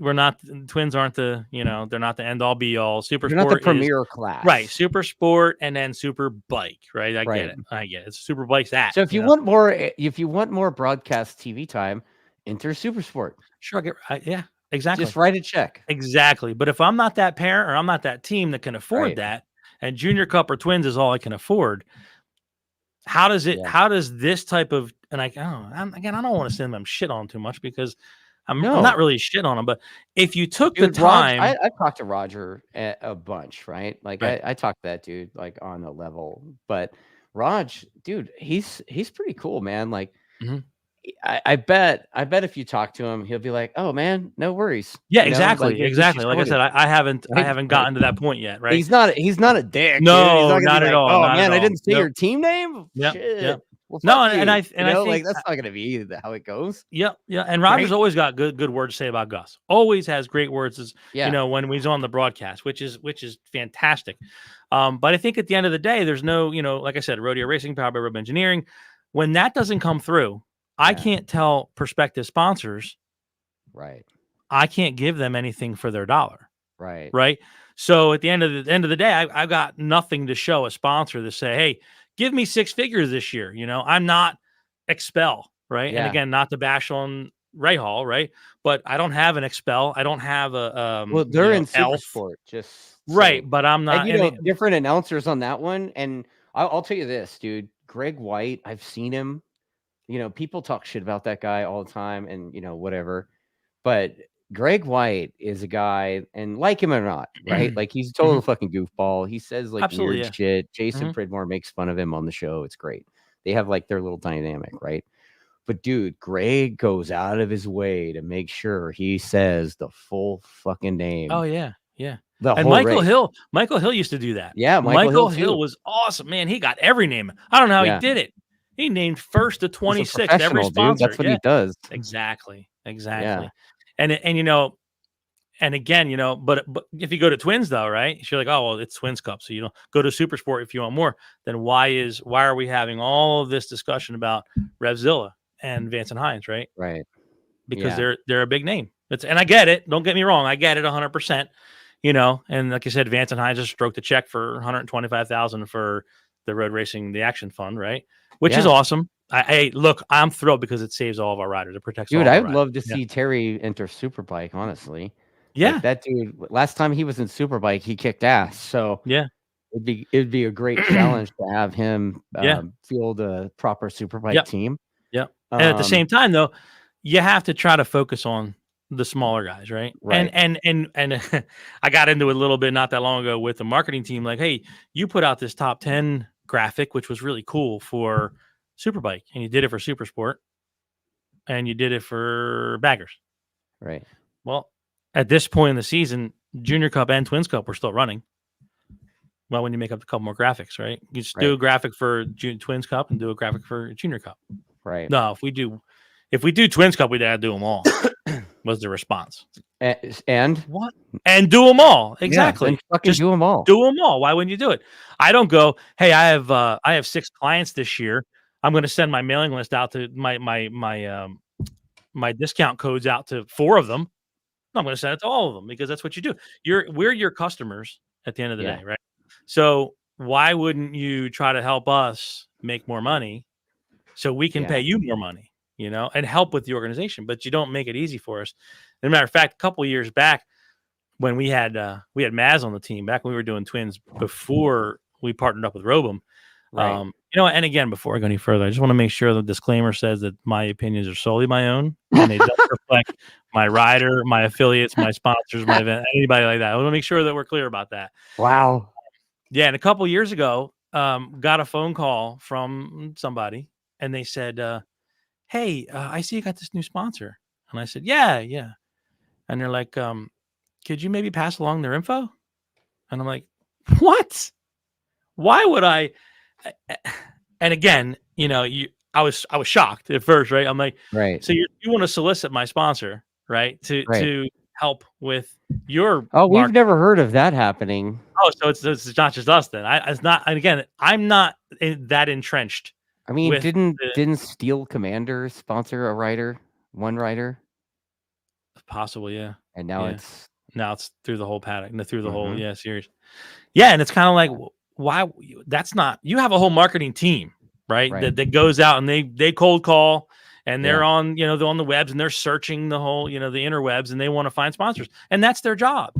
Twins aren't the, they're not the end all be all. Super They're Sport not the premier class. Right. Super Sport and then Super Bike, right? I get it. It's Super Bike's that. So if you want more broadcast TV time, enter Super Sport. Sure. Yeah, exactly. Just write a check. Exactly. But if I'm not that parent, or I'm not that team that can afford that, and Junior Cup or Twins is all I can afford, how does this type of, and I don't want to send them shit on too much, because I'm not really shit on them, but if you took the time, I talked to Roger a bunch, right? Like I talked to that dude like on a level, but Raj, dude, he's pretty cool, man. Like, I bet if you talk to him, he'll be like, "Oh man, no worries." Yeah, exactly. Like I said, I haven't gotten to that point yet, right? He's not a dick. No, not at all. Oh man, I didn't say your team name. Yeah. Well, no, and I think like that's not going to be how it goes. Yeah. And Roger's always got good words to say about Gus. Always has great words, when he's on the broadcast, which is fantastic. But I think at the end of the day, there's no, like I said, Rodio Racing, powered by Robo Engineering. When that doesn't come through, I can't tell prospective sponsors, right? I can't give them anything for their dollar, right? Right. So at the end of the day, I've got nothing to show a sponsor to say, hey, give me 6 figures this year. I'm not Expel, right? And again, not to bash on Ray Hall, right? But I don't have an Expel. I don't have a well, they're in Elf. Supersport, just right. saying. But I'm not. And different announcers on that one. And I'll tell you this, dude. Greg White, I've seen him. People talk shit about that guy all the time, and whatever. But Greg White is a guy, and like him or not, right? Like he's a total fucking goofball. He says like weird shit. Jason Pridmore makes fun of him on the show. It's great. They have like their little dynamic, right? But dude, Greg goes out of his way to make sure he says the full fucking name. Oh yeah, yeah. And Michael Hill used to do that. Yeah, Michael Hill was awesome, man. He got every name. I don't know how he did it. He named first to 26 every sponsor. Dude. That's what he does. Exactly. Yeah. And and again, but if you go to Twins though, right? You're like, oh well, it's Twins Cup, so go to Supersport if you want more. Then why are we having all of this discussion about Revzilla and Vance and Hines, right? Right. Because they're a big name. And I get it. Don't get me wrong. I get it 100%. And like I said, Vance and Hines just stroked a check for $125,000 for the Road Racing, the Action Fund, right? Which is awesome. Look, I'm thrilled because it saves all of our riders. It protects. Dude, all I'd love to see Terry enter Superbike. Honestly, like that dude. Last time he was in Superbike, he kicked ass. So it'd be a great challenge to have him field a proper Superbike team. Yeah, and at the same time, though, you have to try to focus on the smaller guys, right? And I got into it a little bit not that long ago with the marketing team. Like, hey, you put out this top 10 graphic, which was really cool for Superbike, and you did it for Supersport, and you did it for baggers. Right. Well, at this point in the season, Junior Cup and Twins Cup were still running. Well, when you make up a couple more graphics, right? You just do a graphic for Twins Cup and do a graphic for Junior Cup. Right. No, if we do Twins Cup, we gotta do them all. Was the response. And what? And do them all. Exactly. Just do them all. Do them all. Why wouldn't you do it? I don't go, hey, I have 6 clients this year. I'm going to send my mailing list out to my discount codes out to 4 of them. No, I'm going to send it to all of them because that's what you do. We're your customers at the end of the day, right? So why wouldn't you try to help us make more money so we can pay you more money, and help with the organization? But you don't make it easy for us. As a matter of fact, a couple of years back when we had Maz on the team, back when we were doing Twins before we partnered up with Robum. Right. And again, before I go any further, I just want to make sure the disclaimer says that my opinions are solely my own and they don't reflect my rider, my affiliates, my sponsors, my event, anybody like that. I want to make sure that we're clear about that. Wow. Yeah. And a couple of years ago, got a phone call from somebody and they said, hey, I see you got this new sponsor. And I said, yeah. And they're like, could you maybe pass along their info? And I'm like, what? Why would I? And again, I was shocked at first, right? I'm like, right. So you want to solicit my sponsor, right? To help with your. Oh, we've never heard of that happening. Oh, so it's not just us then. It's not. And again, I'm not that entrenched. I mean, didn't Steel Commander sponsor one rider? Possibly, yeah. And now it's through the whole paddock and through the whole series. Yeah, and it's kind of like. Why that's not you have a whole marketing team, right? That goes out and they cold call and they're on, they're on the webs and they're searching the whole, the interwebs and they want to find sponsors and that's their job.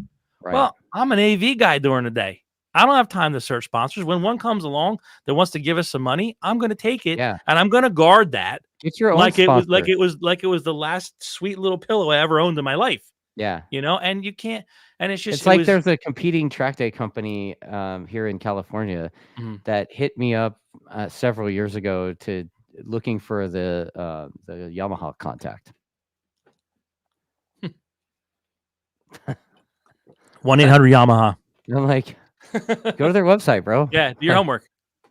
Right. Well, I'm an AV guy during the day. I don't have time to search sponsors. When one comes along that wants to give us some money, I'm going to take it and I'm going to guard that. Get your own sponsor. It was the last sweet little pillow I ever owned in my life. Yeah. And you can't, and it's like there's a competing track day company here in California that hit me up several years ago to looking for the Yamaha contact. 1-800-YAMAHA. And I'm like, go to their website, bro. Yeah, do your homework.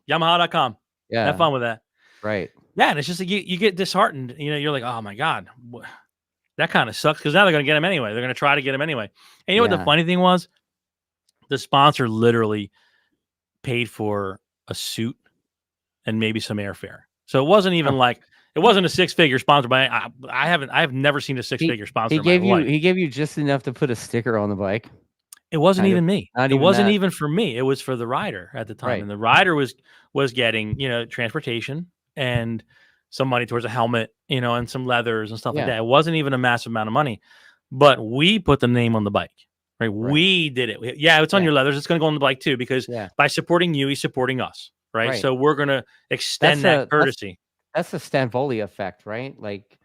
Yamaha.com. Yeah. Have fun with that. Right. Yeah, and it's just like you get disheartened. You're like, oh my God. That kind of sucks because now they're going to get him anyway. They're going to try to get him anyway. And what the funny thing was? The sponsor literally paid for a suit and maybe some airfare. So it wasn't even it wasn't a 6-figure sponsor. But I have never seen a 6-figure sponsor. He gave you just enough to put a sticker on the bike. It wasn't even me. Not It even wasn't that. even for me. It was for the rider at the time. Right. And the rider was getting, transportation and some money towards a helmet, and some leathers and stuff like that. It wasn't even a massive amount of money, but we put the name on the bike, right? We did it. It's on your leathers. It's going to go on the bike too, because by supporting you, he's supporting us, right? So we're going to extend that courtesy. That's the Stanvoli effect, right? Like,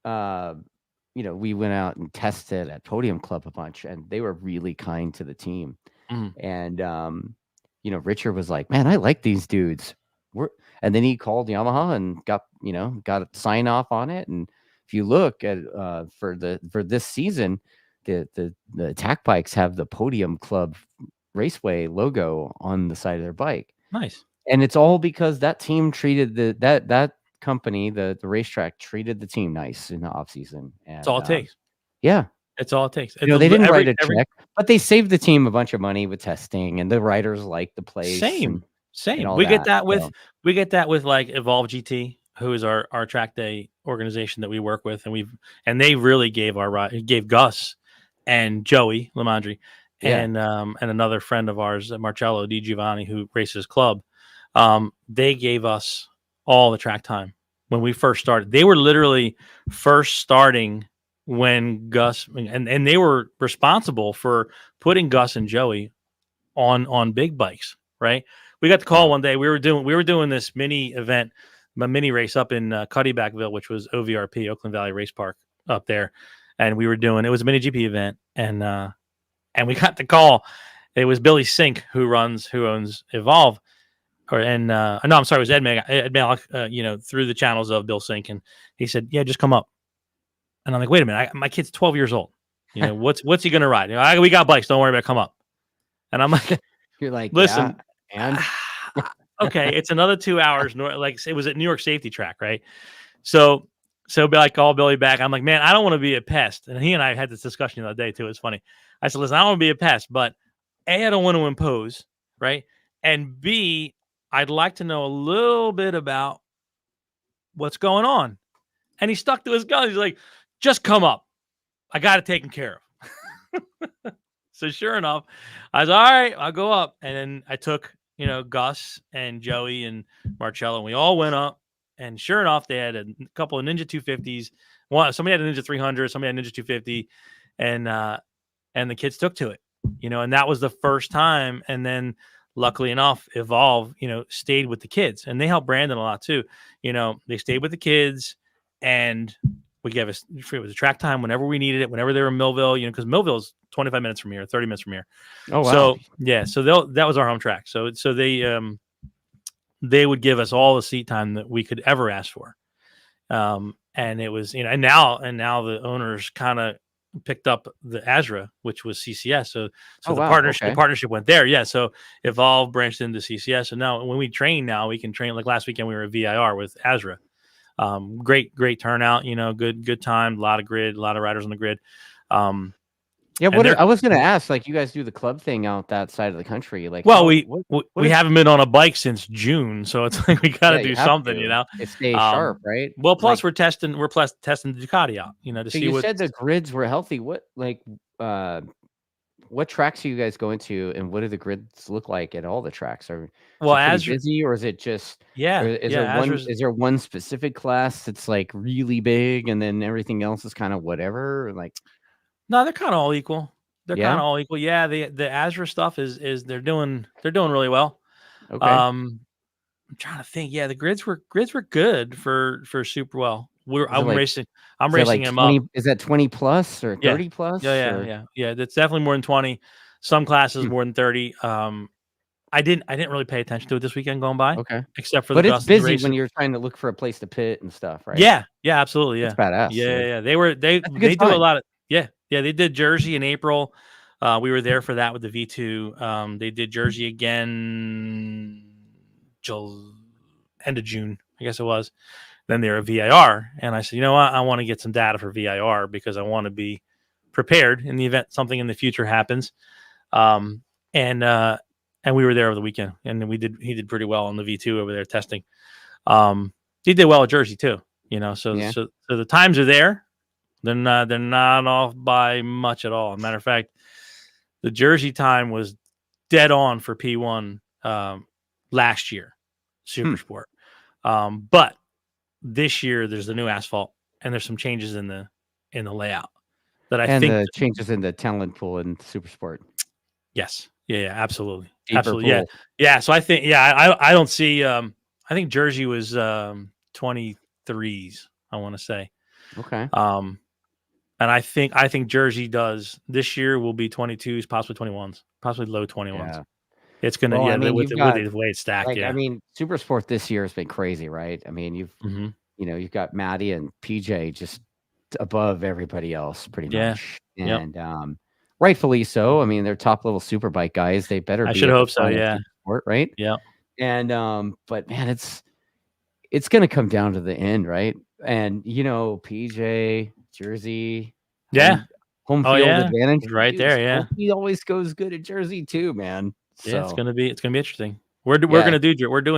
we went out and tested at Podium Club a bunch, and they were really kind to the team. And Richard was like, "Man, I like these dudes." And then he called Yamaha and got a sign off on it. And if you look at for this season, the attack bikes have the Podium Club Raceway logo on the side of their bike. Nice. And it's all because that team treated that company, the racetrack, treated the team nice in the off season. And that's all it takes. Yeah. It's all it takes. They didn't write a check, but they saved the team a bunch of money with testing, and the riders liked the place. Same. And we get that with like Evolve GT, who is our track day organization that we work with, and they really gave Gus and Joey Lamandri and another friend of ours, Marcello Di Giovanni, who races club. They gave us all the track time when we first started. They were literally first starting when Gus and they were responsible for putting Gus and Joey on big bikes, right? We got the call one day. We were doing this mini event, a mini race up in Cuddybackville, which was OVRP, Oakland Valley Race Park up there, and it was a mini GP event, and we got the call. It was Billy Sink who owns Evolve, it was Ed Malik, through the channels of Bill Sink, and he said, "Yeah, just come up." And I'm like, "Wait a minute, my kid's 12 years old. What's he gonna ride? We got bikes. Don't worry about it. Come up." And I'm like, "You're like, listen, and okay, it's another 2 hours. Like it was at New York Safety Track, right? So I call Billy back. I'm like, "Man, I don't want to be a pest." And he and I had this discussion the other day too. It's funny. I said, "Listen, I don't want to be a pest, but A, I don't want to impose, right? And B, I'd like to know a little bit about what's going on." And he stuck to his guns. He's like, "Just come up. I got it taken care of." So sure enough, I was all right. I'll go up. And then I took, Gus and Joey and Marcello, and we all went up. And sure enough, they had a couple of Ninja 250s. Somebody had a Ninja 300, somebody had a Ninja 250, and the kids took to it, and that was the first time. And then luckily enough, Evolve, stayed with the kids, and they helped Brandon a lot too. They stayed with the kids, and we gave us it was a track time whenever we needed it, whenever they were in Millville, because Millville's 25 minutes from here, 30 minutes from here. Oh, wow. So yeah, so that was our home track. So they would give us all the seat time that we could ever ask for. And it was, and now the owners kind of picked up the Azra, which was CCS. So the partnership went there. Yeah. So Evolve branched into CCS. And now when we train we can train, like last weekend we were at VIR with Azra. Great turnout, good time, a lot of riders on the grid. I was going to ask, like, you guys do the club thing out that side of the country. Like, well, we haven't been on a bike since June, so it's like we got to do something, to stay sharp, right? Well, plus we're testing the Ducati out, to see. You said the grids were healthy. What tracks are you guys going to, and what do the grids look like at all the tracks? Are busy, or is it just is there one specific class that's like really big, and then everything else is kind of whatever? Like, no, they're kind of all equal. Yeah, the Azra stuff is they're doing really well. Okay. I'm trying to think. Yeah, the grids were good for Super Well. I'm racing them 20, up. Is that 20 plus or 30 plus? Yeah. That's definitely more than 20. Some classes more than 30. I didn't really pay attention to it this weekend going by. Okay. Except for it's busy when you're trying to look for a place to pit and stuff, right? Yeah, absolutely. Yeah. It's badass. Yeah. They do a lot of they did Jersey in April. We were there for that with the V2. They did Jersey again end of June, I guess it was. Then they were at VIR, and I said, you know what? I want to get some data for VIR because I want to be prepared in the event something in the future happens. And we were there over the weekend, and he did pretty well on the V2 over there testing. He did well at Jersey too, So the times are there. They're not off by much at all. As a matter of fact, the Jersey time was dead on for P1 last year, Super Sport. But this year there's the new asphalt and there's some changes in the layout that I think the changes in the talent pool in Super Sport. Yes. Yeah, absolutely. Deeper absolutely. pool. Yeah. So I think, I don't see, I think Jersey was 23s, I want to say. Okay. And I think Jersey does this year will be 22s, possibly 21s, possibly low 21s. Yeah. It's going to, with the way it's stacked. Like, I mean, Super Sport this year has been crazy, right? I mean, you've got Maddie and PJ just above everybody else pretty much. And rightfully so. I mean, they're top level superbike guys. They better be. I should hope so. Yeah. Sport, right. Yeah. And but man, it's going to come down to the end, right? And PJ, Jersey, home field advantage right there. Yeah, he always goes good at Jersey too, man. So, yeah, it's gonna be interesting. We're doing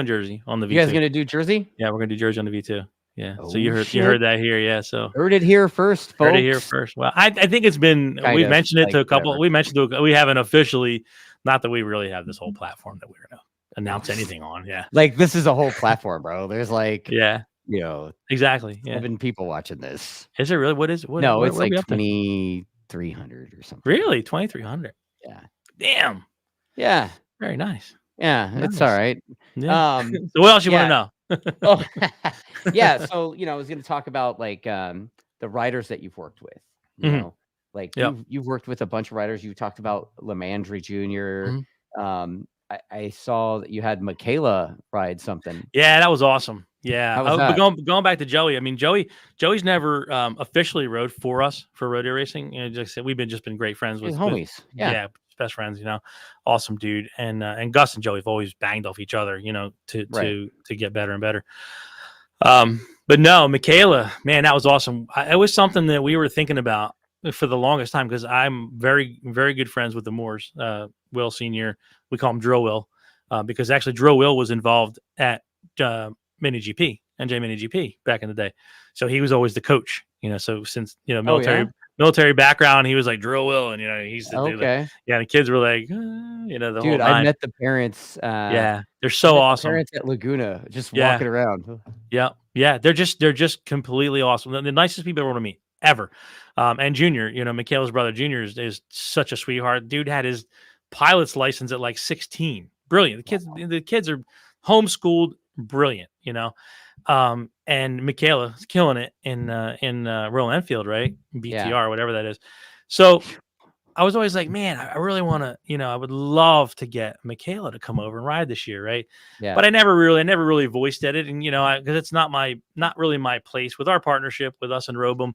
Jersey on the V2. You guys gonna do Jersey? Yeah, we're gonna do Jersey on the V2. Yeah. So you heard that here. Yeah. So heard it here first, folks. Heard it here first. Well, I think it's been we've mentioned it to a couple. We haven't officially, not that we really have this whole platform that we're gonna announce anything on. Yeah. Like this is a whole platform, bro. There's like exactly 7 people watching this. Is it really? It's like 2,300 or something. Really, 2,300. Yeah. Damn. Yeah. Very nice. Yeah, it's all right. Yeah. So what else you want to know? Yeah. So I was going to talk about like the riders that you've worked with. You know, like you've worked with a bunch of riders. You talked about Lemandry Jr. I saw that you had Michaela ride something. Yeah, that was awesome. Yeah, but going back to Joey. I mean, Joey's never officially rode for us for Rodio Racing. Like I said, we've been great friends with homies. Best friends. Awesome dude. And Gus and Joey have always banged off each other. To get better and better. But no, Michaela, man, that was awesome. It was something that we were thinking about for the longest time because I'm very, very good friends with the Moores. Will Senior, we call him Drill Will, because actually Drill Will was involved at Mini GP, NJ Mini GP back in the day. So he was always the coach, so since, military background, he was like Drill Will. And, he's the dude. The kids were like, the dude, whole I met the parents. They're so awesome. Parents at Laguna just walking around. Yeah. Yeah. They're just completely awesome. The nicest people I want to meet ever. And Junior, Michaela's brother, Junior is such a sweetheart. Dude had his pilot's license at like 16. Brilliant. The kids are homeschooled, brilliant, and Michaela's killing it in Royal Enfield, right? BTR, whatever that is. So I was always like, man, I really want to, I would love to get Michaela to come over and ride this year, right? Yeah. But I never really voiced at it, and because it's not really my place with our partnership with us and Robum.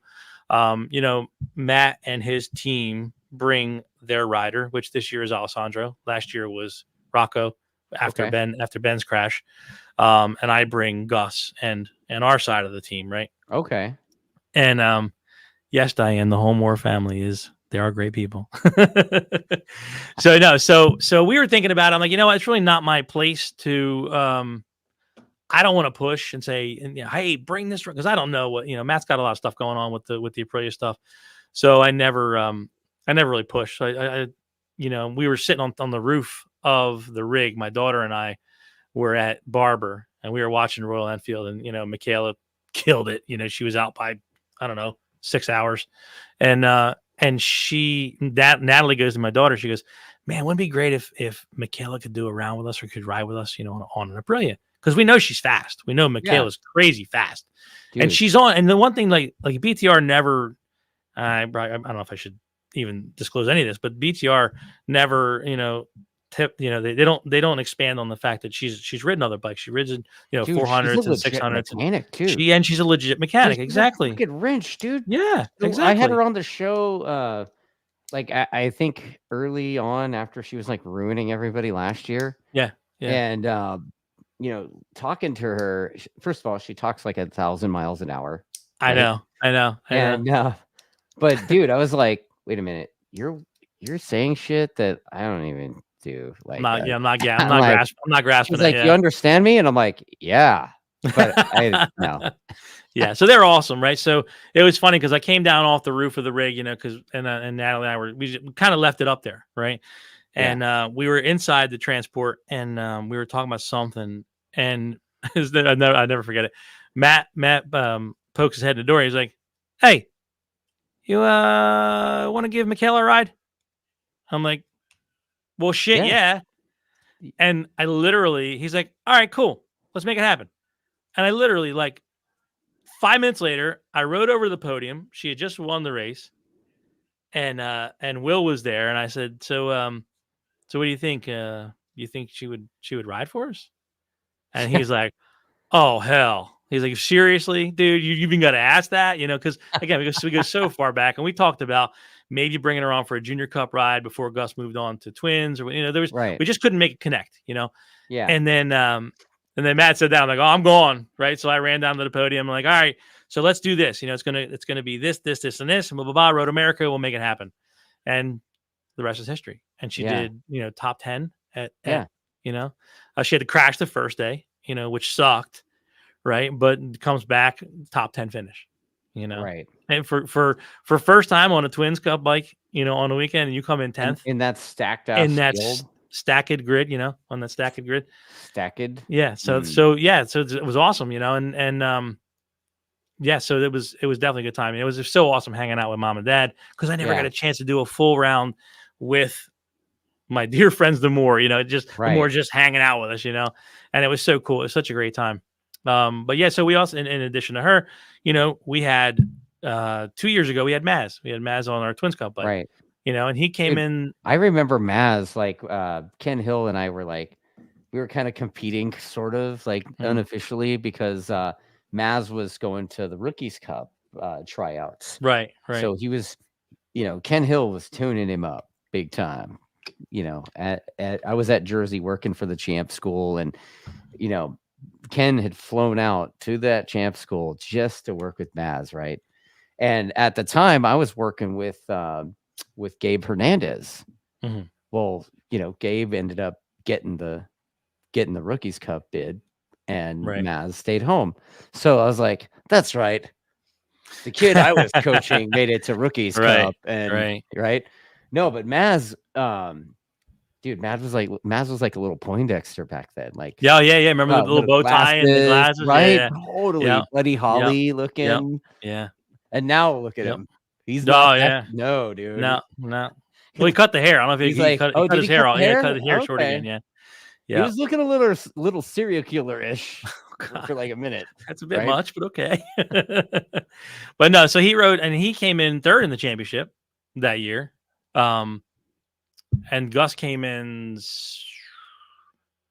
Matt and his team bring their rider, which this year is Alessandro. Last year was Rocco after Ben's crash. And I bring Gus and our side of the team, right? Okay. And yes, Diane, the whole Moore family they are great people. So we were thinking about it. I'm like, it's really not my place to I don't want to push and say, hey, bring this, because I don't know what, Matt's got a lot of stuff going on with the Aprilia stuff. So I never really pushed. I we were sitting on the roof of the rig. My daughter and I were at Barber and we were watching Royal Enfield, and, Michaela killed it. She was out by, I don't know, 6 hours. And Natalie goes to my daughter. She goes, man, wouldn't it be great if Michaela could do a round with us or could ride with us, on an Aprilia. Because we know she's fast. We know Michaela's crazy fast. Dude. And she's on. And the one thing, like BTR never, I don't know if I should even disclose any of this, but BTR never, they don't expand on the fact that she's ridden other bikes. She rids, 400s and 600s. Mechanic too. She's a legit mechanic. Exactly. Fucking wrench, dude. Yeah, exactly. I had her on the show, I think early on after she was like ruining everybody last year. Yeah. And talking to her, first of all, she talks like 1,000 miles an hour. Right? I know. And but dude, I was like, wait a minute, you're saying shit that I don't even do. Like, I'm not grasping. She's like, you understand me? And I'm like, yeah. but no. Yeah, so they're awesome, right? So it was funny because I came down off the roof of the rig, because and Natalie and I we kind of left it up there, right? And we were inside the transport, and we were talking about something, and I never forget it. Matt pokes his head in the door. He's like, "Hey, you want to give Michaela a ride?" I'm like, "Well, shit, yeah." And I literally, he's like, "All right, cool, let's make it happen." And I literally, like, 5 minutes later, I rode over to the podium. She had just won the race, and Will was there, and I said, "So what do you think? You think she would ride for us?" And he's like, "Oh hell!" He's like, "Seriously, dude, you even got to ask that?" Because again, we go so far back, and we talked about maybe bringing her on for a Junior Cup ride before Gus moved on to Twins, or there was we just couldn't make it connect, Yeah. And then Matt said that, I'm like, "Oh, I'm gone," right? So I ran down to the podium. I'm like, "All right, so let's do this. It's gonna be this, and this, and blah blah blah. Road America, we'll make it happen." And the rest is history. And she did, top 10 at she had to crash the first day, which sucked, right? But comes back, top 10 finish, Right. And for first time on a Twins Cup bike, on a weekend, and you come in 10th in that stacked in that stacked grid, on that stacked grid. Stacked. Yeah. So it was awesome, and so it was definitely a good time. And it was just so awesome hanging out with mom and dad, because I never got a chance to do a full round with my dear friends, the more, the more just hanging out with us, and it was so cool. It was such a great time. But yeah, so we also, in addition to her, we had 2 years ago, we had Maz. We had Maz on our Twins Cup bike, right? And he came in. I remember Maz, like Ken Hill and I were like, we were kind of competing, sort of like unofficially, because Maz was going to the Rookies Cup tryouts, right? So he was, Ken Hill was tuning him up big time. I was at Jersey working for the champ school, and Ken had flown out to that champ school just to work with Maz, right? And at the time, I was working with Gabe Hernandez. Mm-hmm. Well, Gabe ended up getting the Rookies Cup bid, and Maz stayed home. So I was like, "That's right, the kid I was coaching made it to Rookies Cup," and right. No, but Maz, dude, Maz was like a little Poindexter back then. Like, yeah. Remember the little bow tie and the glasses, right? Yeah. Totally, Buddy Holly looking. Yeah. And now look at him. He's not. No, dude. No. Well, he cut the hair. I don't know if he cut his hair off. Yeah, cut the hair short again. Yeah. He was looking a little serial killer-ish for like a minute. That's a bit much, but okay. But no, so he rode, and he came in third in the championship that year. And Gus came in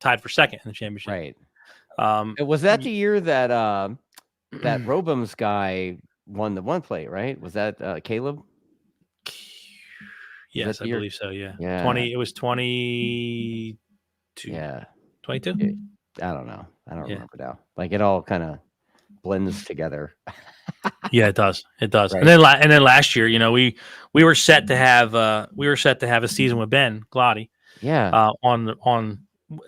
tied for second in the championship. Right. Was that the year that that Robum's guy won the one plate, right? Was that Caleb? Yes, I believe so. Yeah. It was 22. Yeah. 22? I don't know. I don't remember now. Like, it all kind of blends together. Yeah, it does. It does. Right. And then last year, we were set to have a season with Ben Glotty. Yeah. And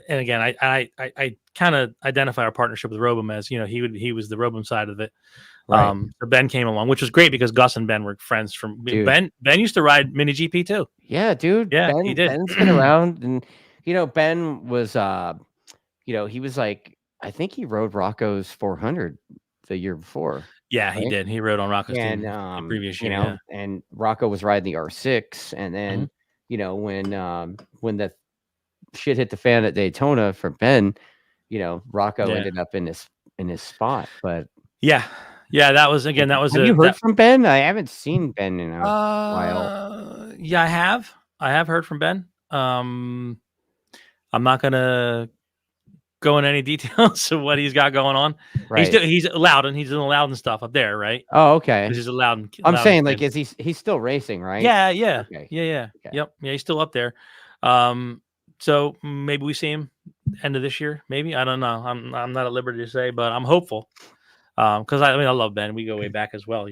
again, I kind of identify our partnership with Robum as, he was the Robum side of it. Right. So Ben came along, which was great because Gus and Ben were friends from Ben. Ben used to ride Mini GP too. Yeah, dude. Yeah, he did. Ben's been around, and Ben was he was like, I think he rode Rocco's 400 the year before. Yeah, right? He did. He rode on Rocco's team the previous year. And Rocco was riding the R6, and then when the shit hit the fan at Daytona for Ben, Rocco ended up in his spot. But that was Have you heard from Ben? I haven't seen Ben in a while. Yeah, I have heard from Ben. I'm not gonna go into any details of what he's got going on. Right. He's allowed, and he's doing Loudon stuff up there, right? Oh, okay. He's allowed. I'm saying, like, is he's still racing, right? Yeah. Okay. Yeah. Okay. Yep. Yeah, he's still up there. So maybe we see him end of this year. Maybe, I don't know. I'm not at liberty to say, but I'm hopeful. Because I love Ben. We go way back as well,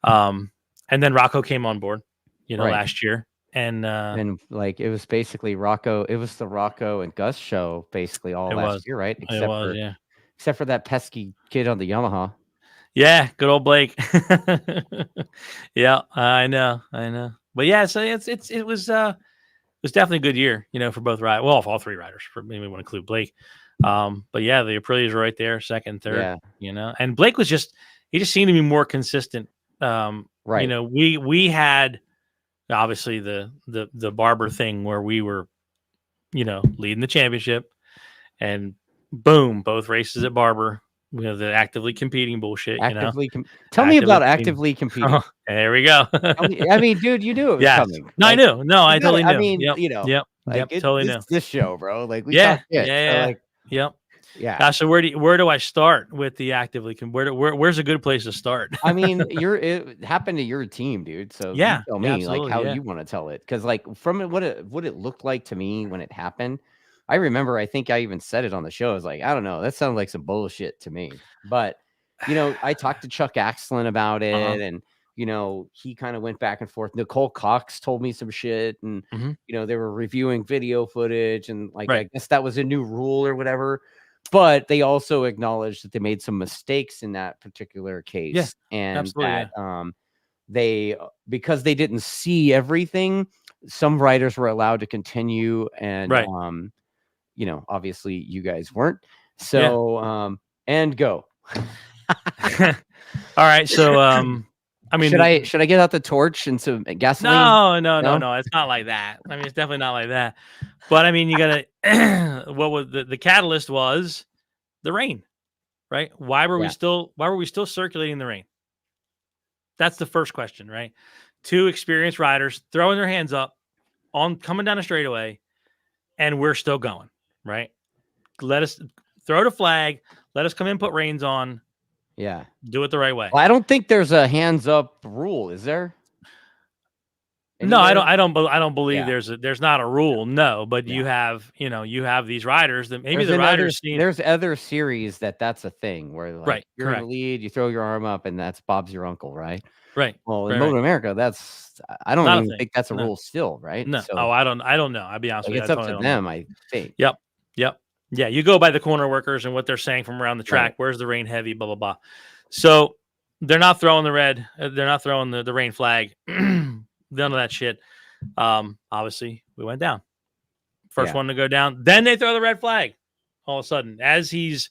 And then Rocco came on board, last year. And like, it was basically Rocco. It was the Rocco and Gus show basically all last year, right? Except for except for that pesky kid on the Yamaha. Yeah, good old Blake. Yeah, I know. But yeah, so it was definitely a good year, for both riders. Well, all three riders. For maybe we want to include Blake. But yeah, the Aprilias were right there, second, third. Yeah. And Blake was just seemed to be more consistent. Right. We had obviously the Barber thing where we were, leading the championship, and boom, both races at Barber. The actively competing bullshit. Tell me about actively competing. Oh, there we go. I mean, dude, you knew it was coming. No, I knew. No, I totally knew. I mean, Yep. Totally knew. This show, bro. Like we yeah, talk shit, yeah. So yep. Yeah. So where do I start with the actively? Where's a good place to start? I mean, it happened to your team, dude. So you tell me like how you want to tell it, because like from what it looked like to me when it happened. I remember, I think I even said it on the show. I was like, I don't know, that sounded like some bullshit to me. But I talked to Chuck Axlin about it, and he kind of went back and forth. Nicole Cox told me some shit, and they were reviewing video footage, and like I guess that was a new rule or whatever. But they also acknowledged that they made some mistakes in that particular case, and that they, because they didn't see everything, some riders were allowed to continue, and obviously you guys weren't. So and go. All right, so I mean, should I get out the torch and some gasoline? No, it's not like that. I mean, it's definitely not like that. But I mean, you gotta what was the catalyst was the rain, right? Why were we still circulating the rain? That's the first question, right? Two experienced riders throwing their hands up on coming down a straightaway, and we're still going, right? Let us throw the flag, let us come in, put reins on. Yeah. Do it the right way. Well, I don't think there's a hands up rule, is there? Anywhere? No, I don't believe there's not a rule. No, but you have these riders that maybe the riders there's other series that's a thing where like you're in the lead, you throw your arm up, and that's Bob's your uncle, right? Right. Well, in MotoAmerica, I don't even think that's a rule still, right? No. So, I don't know. I'll be honest with you. It's up to them, I think. Yep. Yeah, you go by the corner workers and what they're saying from around the track. Right. Where's the rain heavy? Blah blah blah. So they're not throwing the red. They're not throwing the rain flag. None of that shit. Obviously, we went down. First one to go down. Then they throw the red flag. All of a sudden, as he's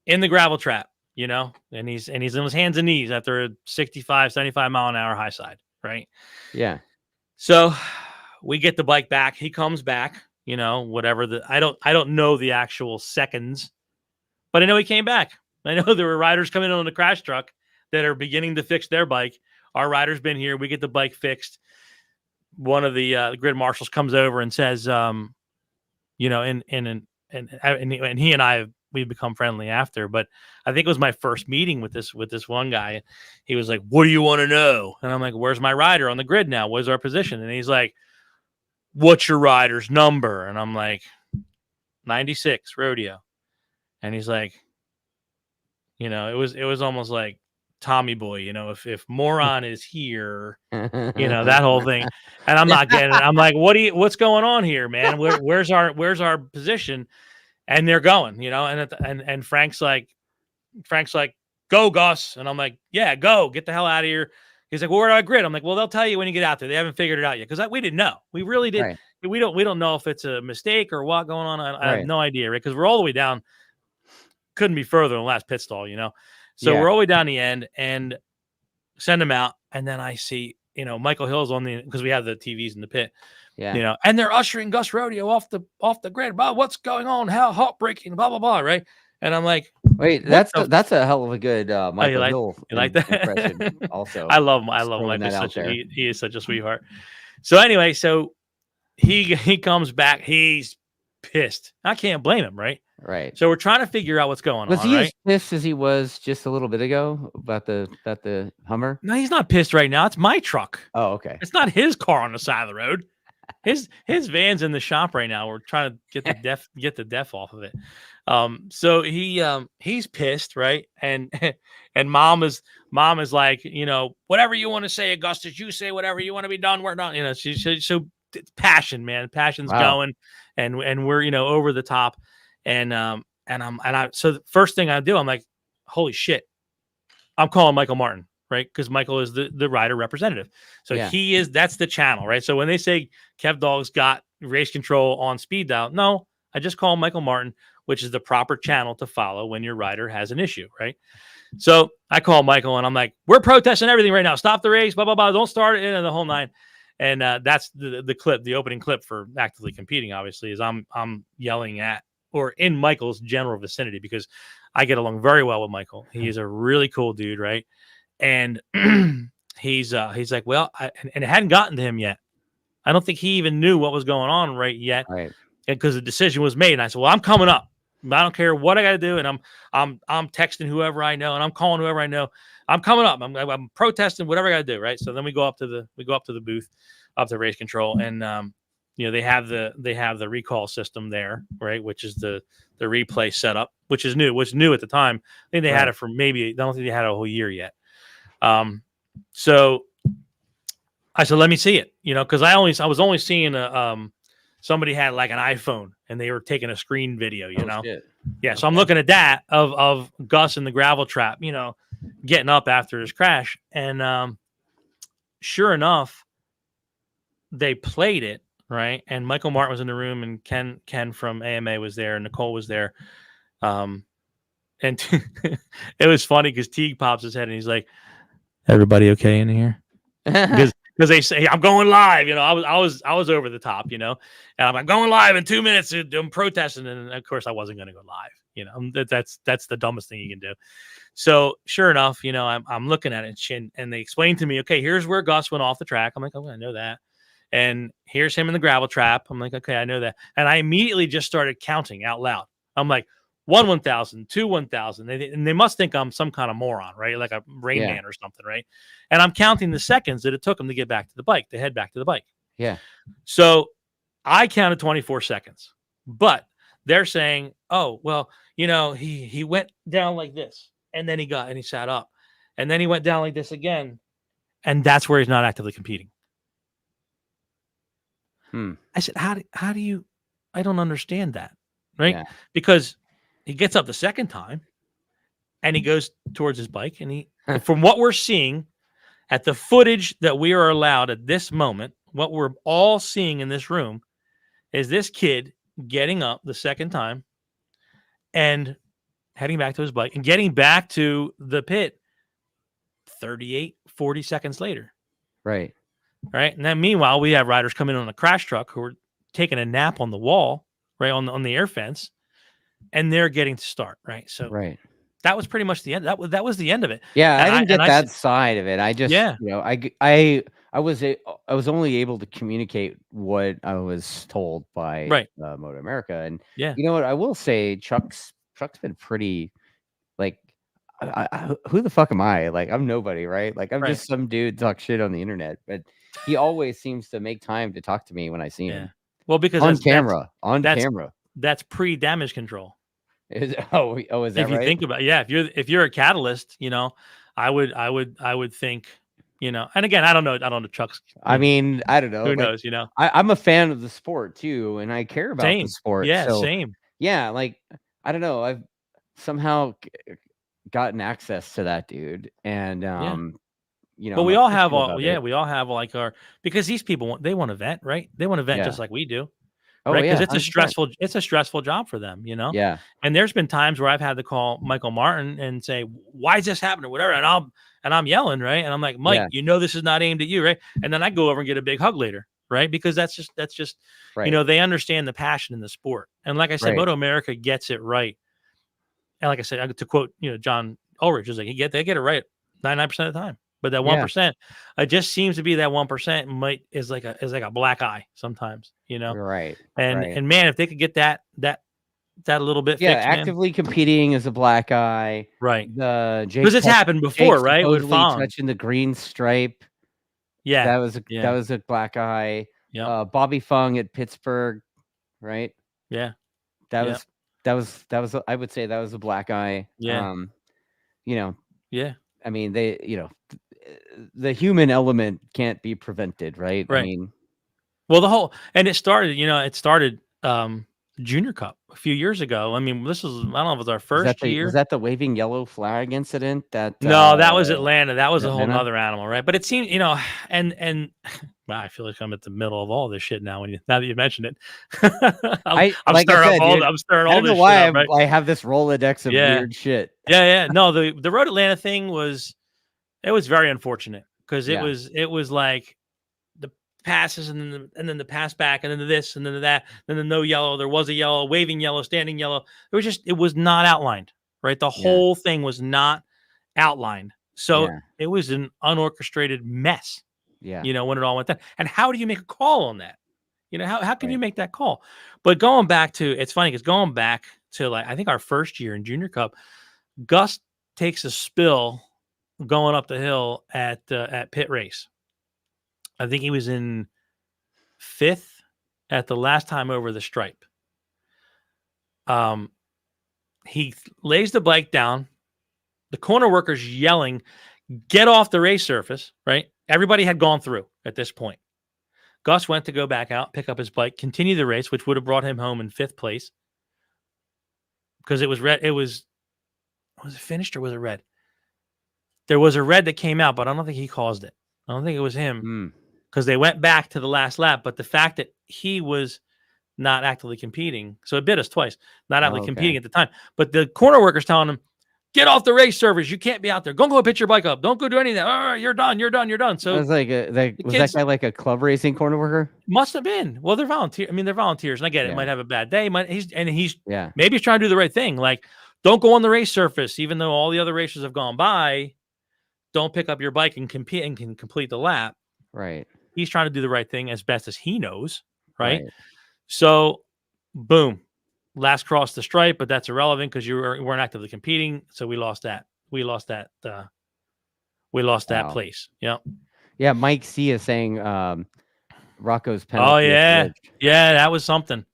in the gravel trap, and he's in his hands and knees after a 65, 75 mile an hour high side, right? Yeah. So we get the bike back. He comes back. Whatever I don't know the actual seconds, but I know he came back. I know there were riders coming in on the crash truck that are beginning to fix their bike. Our rider's been here. We get the bike fixed. One of the grid marshals comes over and says, and he and I, we've become friendly after, but I think it was my first meeting with this one guy. He was like, "What do you want to know?" And I'm like, "Where's my rider on the grid now? What's our position?" And he's like, "What's your rider's number?" And I'm like, 96 Rodio. And he's like, it was almost like Tommy Boy, if moron is here, that whole thing. And I'm not getting it. I'm like, what's going on here, man? Where's our position? And they're going, and Frank's like, "Go, Gus." And I'm like, "Yeah, go, get the hell out of here." He's like, "Well, where do I grid?" I'm like, "Well, they'll tell you when you get out there. They haven't figured it out yet." Because we didn't know. We really did. Right. We don't know if it's a mistake or what going on. I have no idea, right? Because we're all the way down. Couldn't be further than the last pit stall, So we're all the way down the end and send them out. And then I see, Michael Hill's on because we have the TVs in the pit. Yeah. And they're ushering Gus Rodio off the grid. Blah, what's going on? How hot braking? Blah blah blah. Right. And I'm like, wait, that's a hell of a good Michael Hill. You like that impression? Also, I love him. Michael. He is such a sweetheart. So anyway, he comes back. He's pissed. I can't blame him, right? Right. So we're trying to figure out what's going on. Was he as pissed as he was just a little bit ago about the Hummer? No, he's not pissed right now. It's my truck. Oh, okay. It's not his car on the side of the road. His van's in the shop right now. We're trying to get the def off of it. So he's pissed, right? And mom is like, whatever you want to say, Augustus, you say whatever you want to be done. We're not, she's so passion, man. Passion's going, and we're over the top. And So the first thing I do, I'm like, holy shit, I'm calling Michael Martin, right? Because Michael is the rider representative. So that's the channel, right? So when they say Kevdawg's got race control on speed dial, no, I just call Michael Martin, which is the proper channel to follow when your rider has an issue, right? So I call Michael and I'm like, we're protesting everything right now. Stop the race, blah, blah, blah. Don't start it, and the whole nine. And that's the clip, the opening clip for Actively Competing, obviously, is I'm yelling at or in Michael's general vicinity, because I get along very well with Michael. He is a really cool dude, right? And he's like, well, and it hadn't gotten to him yet. I don't think he even knew what was going on right yet, right? Because the decision was made. And I said, well, I'm coming up. I don't care what I got to do, and I'm texting whoever I know, and I'm calling whoever I know. I'm coming up. I'm protesting whatever I got to do, right? So then we go up to the booth, up to race control, and they have the recall system there, right? Which is the replay setup, which is new. What's new at the time? I think they had it for I don't think they had it a whole year yet. So I said, let me see it, because I was only seeing somebody had like an iPhone and they were taking a screen video, Shit. Yeah. So I'm looking at that of Gus in the gravel trap, getting up after his crash. And sure enough, they played it, right? And Michael Martin was in the room, and Ken from AMA was there, and Nicole was there. And it was funny because Teague pops his head and he's like, everybody okay in here? Because they say I'm going live, I was over the top, and I'm going live in 2 minutes. I'm protesting, and of course I wasn't going to go live. That's the dumbest thing you can do. So sure enough, I'm looking at it, and they explained to me, okay, here's where Gus went off the track. I'm like, oh, I know that. And here's him in the gravel trap. I'm like, okay, I know that. And I immediately just started counting out loud. I'm like, 1 1,000, 2 1,000. And they must think I'm some kind of moron, right? Like a Rain Man or something, right? And I'm counting the seconds that it took them to get back to the bike, to head back to the bike. Yeah. So I counted 24 seconds, but they're saying, oh, well, he went down like this, and then he sat up, and then he went down like this again. And that's where he's not actively competing. I said, how do you, I don't understand that. Right. Yeah. Because he gets up the second time and he goes towards his bike, and from what we're seeing at the footage that we are allowed at this moment, what we're all seeing in this room is this kid getting up the second time and heading back to his bike and getting back to the pit 40 seconds later. Right. Right. And then meanwhile, we have riders come in on a crash truck who are taking a nap on the wall, right, on the air fence, and they're getting to start. Right. So that was pretty much the end. That was the end of it. Yeah, I didn't get that side of it. I just, I was only able to communicate what I was told by MotoAmerica, and you know what, I will say, Chuck's been pretty, like, who the fuck am I? Like, I'm nobody, right? Like, I'm just some dude talk shit on the internet, but he always seems to make time to talk to me when I see him. Well, because on camera. That's pre-damage control. Is that right? If you think about it, if you're a catalyst, I would think, and again, I don't know Chuck's. I mean, I don't know. Who knows? I'm a fan of the sport too, and I care about the sport. Yeah, same. Yeah, like, I don't know. I've somehow gotten access to that dude, and but we all have we all have like because these people they want to vent, right? They want to vent just like we do. Right, because it's a stressful job for them, Yeah. And there's been times where I've had to call Michael Martin and say, "Why is this happening?" Whatever, and I'm yelling, right? And I'm like, "Mike, this is not aimed at you, right?" And then I go over and get a big hug later, right? Because that's just they understand the passion in the sport, and like I said, MotoAmerica gets it right. And like I said, to quote John Ulrich, is like they get it right 99% of the time. But that 1%, it just seems to be that 1% is like a black eye sometimes, Right. And man, if they could get that little bit fixed, actively competing is a black eye, right? Because it's happened before, right? With touching the green stripe, that was a black eye. Yeah, Bobby Fung at Pittsburgh, right? Yeah, that was I would say that was a black eye. Yeah, yeah. I mean, the human element can't be prevented, right? Right. I mean, well, it started Junior Cup a few years ago. I mean, this was, I don't know if it was our first year. Was that the waving yellow flag incident? No, that was Atlanta. That was a whole Atlanta? nother animal, right? But it seemed, and wow, I feel like I'm at the middle of all this shit now. Now that you mentioned it, I'm stirring all this shit up, right? I have this Rolodex of weird shit. Yeah. No, the Road Atlanta thing was very unfortunate because it was like the passes and then the pass back and then this and then that, then the no yellow. There was a yellow, waving yellow, standing yellow. It was not outlined, right? The whole thing was not outlined. So it was an unorchestrated mess. Yeah. When it all went down. And how do you make a call on that? How can you make that call? But going back to, it's funny because going back to like, I think our first year in Junior Cup, Gus takes a spill going up the hill at pit race. I think he was in 5th at the last time over the stripe. He lays the bike down. The corner workers yelling, "Get off the race surface!" Right? Everybody had gone through at this point. Gus went to go back out, pick up his bike, continue the race, which would have brought him home in 5th place because it was red. Was it finished or was it red? There was a red that came out, but I don't think he caused it. I don't think it was him because they went back to the last lap. But the fact that he was not actively competing, so it bit us twice, not actively competing at the time. But the corner workers telling him, "Get off the race surface. You can't be out there. Go pick your bike up. Don't go do anything. Oh, you're done. So was like was that guy like a club racing corner worker? Must have been. Well, they're volunteers. I mean, they're volunteers, and I get it. Might have a bad day. Maybe he's trying to do the right thing. Like, don't go on the race surface, even though all the other racers have gone by. Don't pick up your bike and compete and can complete the lap. Right. He's trying to do the right thing as best as he knows. Right. So, boom. Last cross the stripe, but that's irrelevant because you weren't actively competing. So we lost that. We lost that place. Yeah. Yeah. Mike C is saying Rocco's penalty. Oh yeah. Yeah. That was something.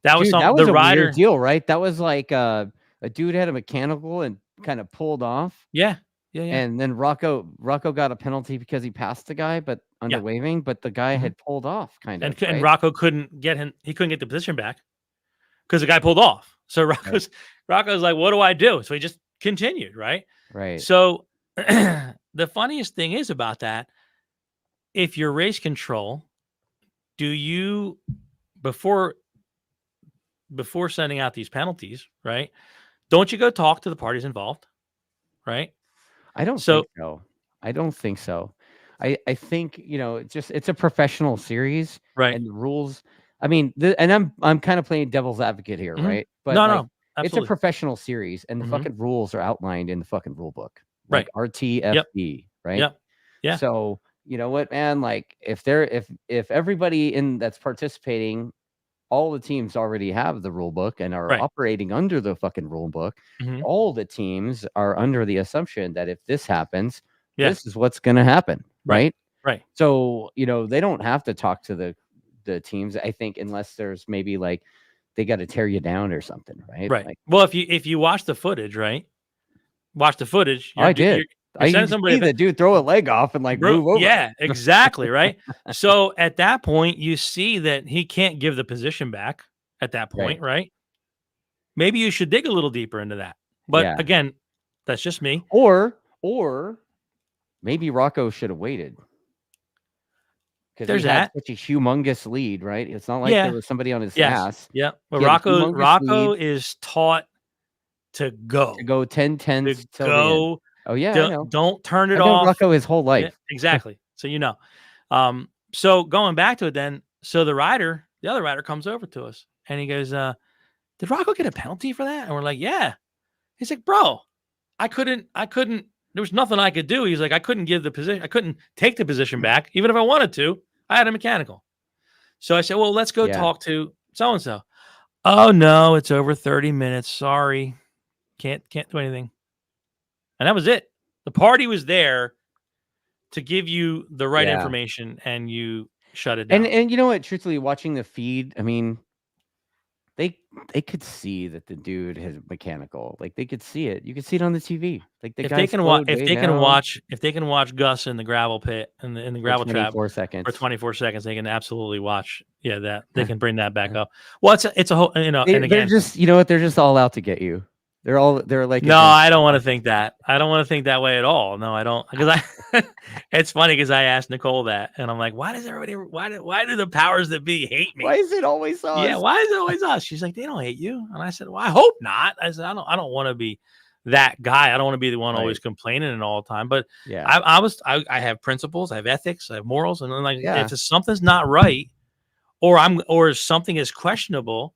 That was something. That was the a rider weird deal, right? That was like a dude had a mechanical and kind of pulled off. Yeah. And then Rocco got a penalty because he passed the guy, but under waving, but the guy had pulled off kind of. And Rocco couldn't get him. He couldn't get the position back because the guy pulled off. So Rocco's like, "What do I do?" So he just continued, right? Right. So the funniest thing is about that, if you're race control, do you before sending out these penalties, right? Don't you go talk to the parties involved, right? I don't think so. I don't think so. I think, it's a professional series, right? And the rules. I mean, and I'm kind of playing devil's advocate here, right? But no, it's a professional series, and the fucking rules are outlined in the fucking rule book, right? RTFE, right? Yep. Yeah. So you know what, man? Like, if everybody that's participating, all the teams already have the rule book and are operating under the fucking rule book. All the teams are under the assumption that if this happens, this is what's going to happen. Right. So, they don't have to talk to the teams, I think, unless there's maybe like they got to tear you down or something. Right. Like, well, if you watch the footage, right. Watch the footage. I did. I see the dude throw a leg off and move over. Yeah, exactly. Right. So at that point, you see that he can't give the position back at that point. Right. Maybe you should dig a little deeper into that. But again, that's just me. Or maybe Rocco should have waited. Because he had such a humongous lead, right? It's not like there was somebody on his ass. Yeah. But Rocco is taught to go. To go 10-10s to go. Oh yeah, I know. Don't turn it I've known off. Rocco his whole life. Yeah, exactly. So so going back to it then, so the other rider comes over to us and he goes, "Did Rocco get a penalty for that?" And we're like, "Yeah." He's like, "Bro, I couldn't, there was nothing I could do." He's like, "I couldn't give the position, I couldn't take the position back, even if I wanted to. I had a mechanical." So I said, "Well, let's go talk to so and so." "Oh no, it's over 30 minutes. Sorry. Can't do anything." And that was it. The party was there to give you the right information, and you shut it down. And you know what? Truthfully, watching the feed, I mean, they could see that the dude has mechanical. Like they could see it. You could see it on the TV. Like the if guy's they can watch, if they can watch Gus in the gravel pit and in the gravel trap 24 seconds. for 24 seconds, they can absolutely watch. Yeah, that they can bring that back up. Well, it's a whole, and again, they're just, you know what? They're just all out to get you. They're like, no, I don't want to think that. I don't want to think that way at all. No, I don't. Because it's funny because I asked Nicole that, and I'm like, why does everybody? Why do the powers that be hate me? Why is it always us? Yeah, why is it always us? She's like, they don't hate you, and I said, well, I hope not. I said, I don't want to be that guy. I don't want to be the one always complaining and all the time. But yeah, I have principles, I have ethics, I have morals, and then if something's not right, or something is questionable,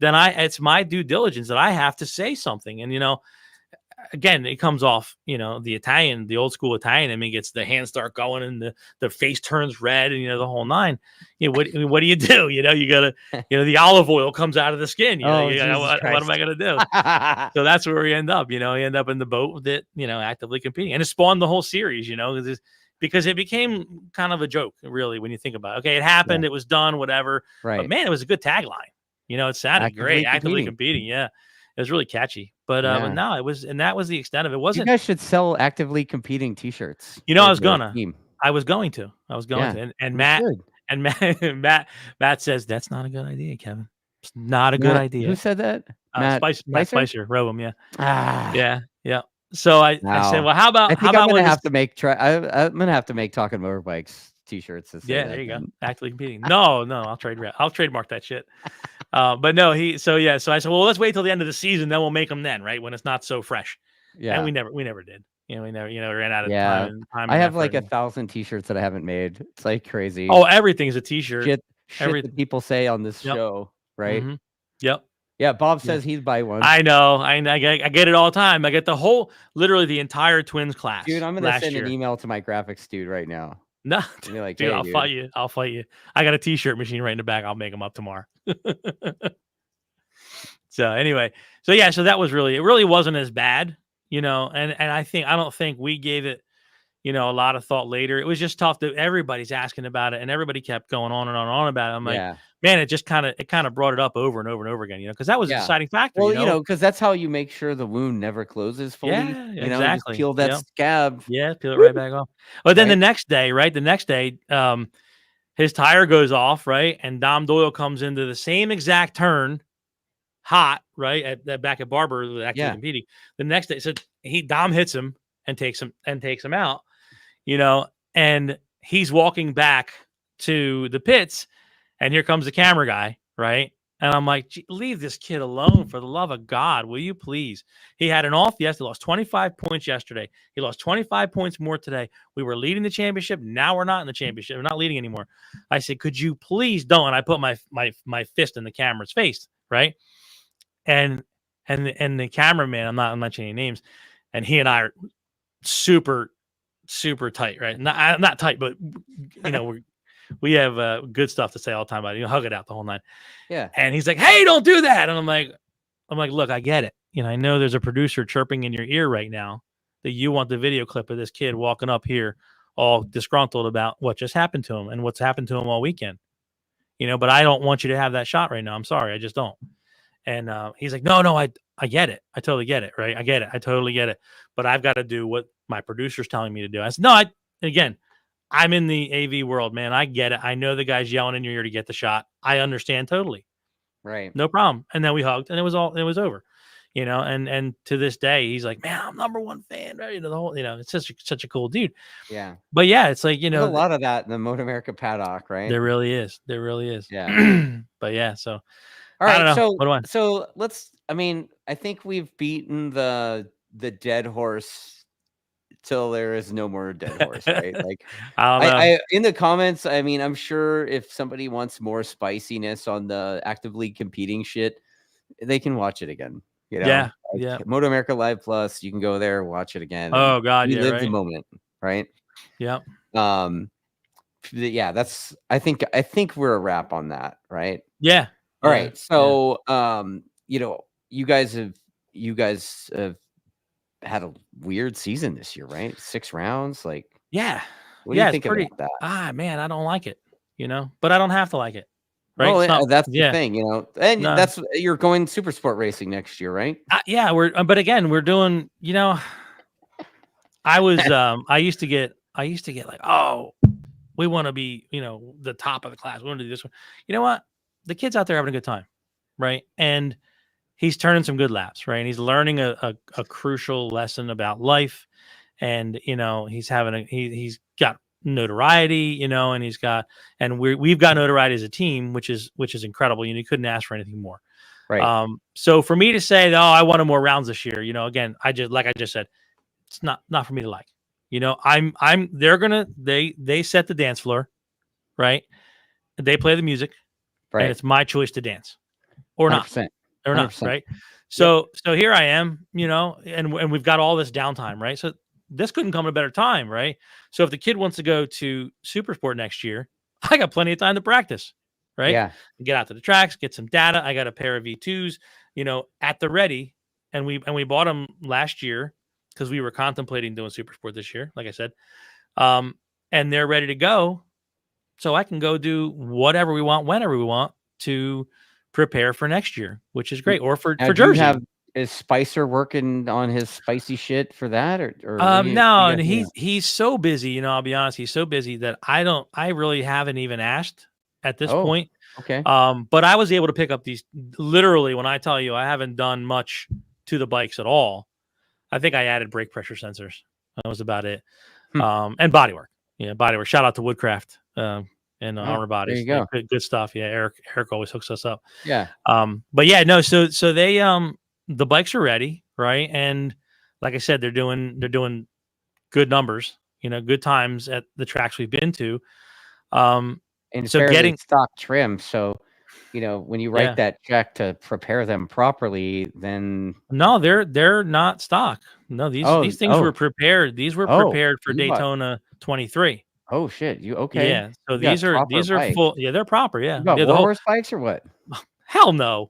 then it's my due diligence that I have to say something. And again, it comes off, the old school Italian. I mean, gets the hands start going and the face turns red and the whole nine. What do you do? You gotta, the olive oil comes out of the skin. What am I gonna do? So that's where we end up. You end up in the boat that actively competing, and it spawned the whole series. Because it became kind of a joke, really, when you think about it. Okay, it happened, it was done, whatever. Right. But man, it was a good tagline. It sounded great. Actively competing. Yeah. It was really catchy. But no, it was, and that was the extent of it. Wasn't you guys should sell actively competing t-shirts? I was going to. And Matt says that's not a good idea, Kevin. It's not a good idea. Who said that? Matt Spicer, Robum, yeah. Yeah. So I said, well, how about I'm gonna have to make Talkin Motorbikes t-shirts. There you go. Actively competing. No, I'll trademark that shit. But no, so I said, well, let's wait till the end of the season, then we'll make them then, right? When it's not so fresh. Yeah. And we never did. We ran out of time. I have like 1,000 t-shirts that I haven't made. It's like crazy. Oh, everything's a t-shirt. Shit that people say on this show, right? Mm-hmm. Yep. Yeah, Bob says he'd buy one. I know. I get it all the time. I get literally the entire Twins class. Dude, I'm gonna send an email to my graphics dude right now. No, like, dude, I'll fight you. I got a t-shirt machine right in the back. I'll make them up tomorrow. So anyway, so that was it really wasn't as bad, and I don't think we gave it, a lot of thought later. It was just tough that everybody's asking about it and everybody kept going on and on and on about it. I'm like, man, it just kind of brought it up over and over and over again, because that was a deciding factor. Well, because that's how you make sure the wound never closes fully. Yeah, exactly. Just peel that scab. Yeah, peel it right back off. But then the next day, his tire goes off, right? And Dom Doyle comes into the same exact turn, hot, right? Back at Barber, actually competing. The next day, so Dom hits him and takes him out, and he's walking back to the pits. And here comes the camera guy, right? And I'm like, leave this kid alone, for the love of God, will you please? He had an off yesterday. He lost 25 points yesterday. He lost 25 points more today. We were leading the championship. Now we're not in the championship. We're not leading anymore. I said, could you please don't? And I put my fist in the camera's face, right? And the cameraman, I'm not mentioning any names, and he and I are super, super tight, right? Not tight, but we have good stuff to say all the time about it. Hug it out the whole night. Yeah. And he's like, hey, don't do that. And I'm like, look, I get it. I know there's a producer chirping in your ear right now that you want the video clip of this kid walking up here all disgruntled about what just happened to him and what's happened to him all weekend. But I don't want you to have that shot right now. I'm sorry. I just don't. And he's like, no, I get it. I totally get it. Right. I get it. I totally get it. But I've got to do what my producer's telling me to do. I said, no, I'm in the AV world, man. I get it. I know the guy's yelling in your ear to get the shot. I understand totally. Right. No problem. And then we hugged and it was over, and to this day, he's like, man, I'm #1 fan. Right. The whole, it's such a cool dude. Yeah. But yeah, it's like, there's a lot of that in the MotoAmerica paddock, right? There really is. Yeah. But yeah. So, all right. So let's, I think we've beaten the dead horse till there is no more dead horse, right? Like, I in the comments, I'm sure if somebody wants more spiciness on the actively competing shit, they can watch it again. Yeah. MotoAmerica Live Plus, you can go there, watch it again. Oh God, live the moment, right? Yeah. That's. I think we're a wrap on that, right? Yeah. All right. So, you guys have had a weird season this year, right? 6 rounds, like, yeah. What do you think about that? Man, I don't like it, but I don't have to like it. right? Oh, It's yeah, not, that's the thing, you know, and no. that's you're going super sport racing next year, right? Yeah, but again, we're doing, you know, I used to get like, oh, we want to be, you know, the top of the class. We want to do this one. You know what? The kid's out there having a good time, right? And he's turning some good laps, right? And he's learning a crucial lesson about life. And, you know, he's got notoriety, you know, and we've got notoriety as a team, which is incredible. You know, you couldn't ask for anything more. Right. So for me to say, oh, I wanted more rounds this year, you know, again, like I just said, it's not for me to like. You know, they set the dance floor, right? They play the music, Right. and it's my choice to dance or 100%. not, 100%. right? So here I am, you know, and we've got all this downtime, right? So this couldn't come at a better time, right? So if the kid wants to go to Super Sport next year, I got plenty of time to practice, right? Yeah. Get out to the tracks, get some data. I got a pair of V2s, you know, at the ready, and we bought them last year because we were contemplating doing Super Sport this year, like I said, and they're ready to go. So I can go do whatever we want, whenever we want to prepare for next year, which is great. Or for Jersey. Is Spicer working on his spicy shit for that, or no? And he's so busy. You know, I'll be honest, he's so busy that I really haven't even asked at this point. Okay. But I was able to pick up these literally. When I tell you, I haven't done much to the bikes at all. I think I added brake pressure sensors. That was about it. And bodywork. Yeah, bodywork. Shout out to Woodcraft. And Armor Bodies. There you go. Good stuff. Yeah, Eric always hooks us up. Yeah. But yeah, no. So they the bikes are ready, right? And like I said, they're doing good numbers. You know, good times at the tracks we've been to. And so getting stock trim. So, you know, when you write that check to prepare them properly, then no, they're not stock. No, these things were prepared. These were prepared for Daytona 23. Oh shit! Okay? Yeah. So these are bikes. full. Yeah, they're proper. Yeah. You got horse bikes or what? Hell no.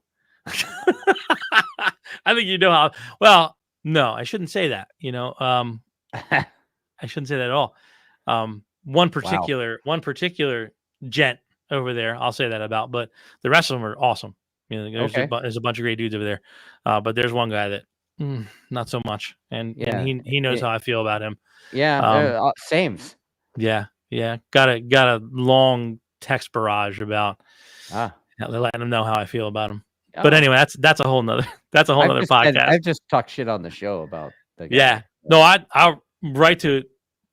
I think you know how. Well, no, I shouldn't say that. You know, I shouldn't say that at all. One particular gent over there, I'll say that about, but the rest of them are awesome. You know, there's a bunch of great dudes over there, but there's one guy that not so much, and he knows how I feel about him. Yeah, same. Yeah. Got a long text barrage about letting him know how I feel about him. But anyway, that's a whole nother podcast. I've just talked shit on the show about the guy. Yeah. No, I'll right to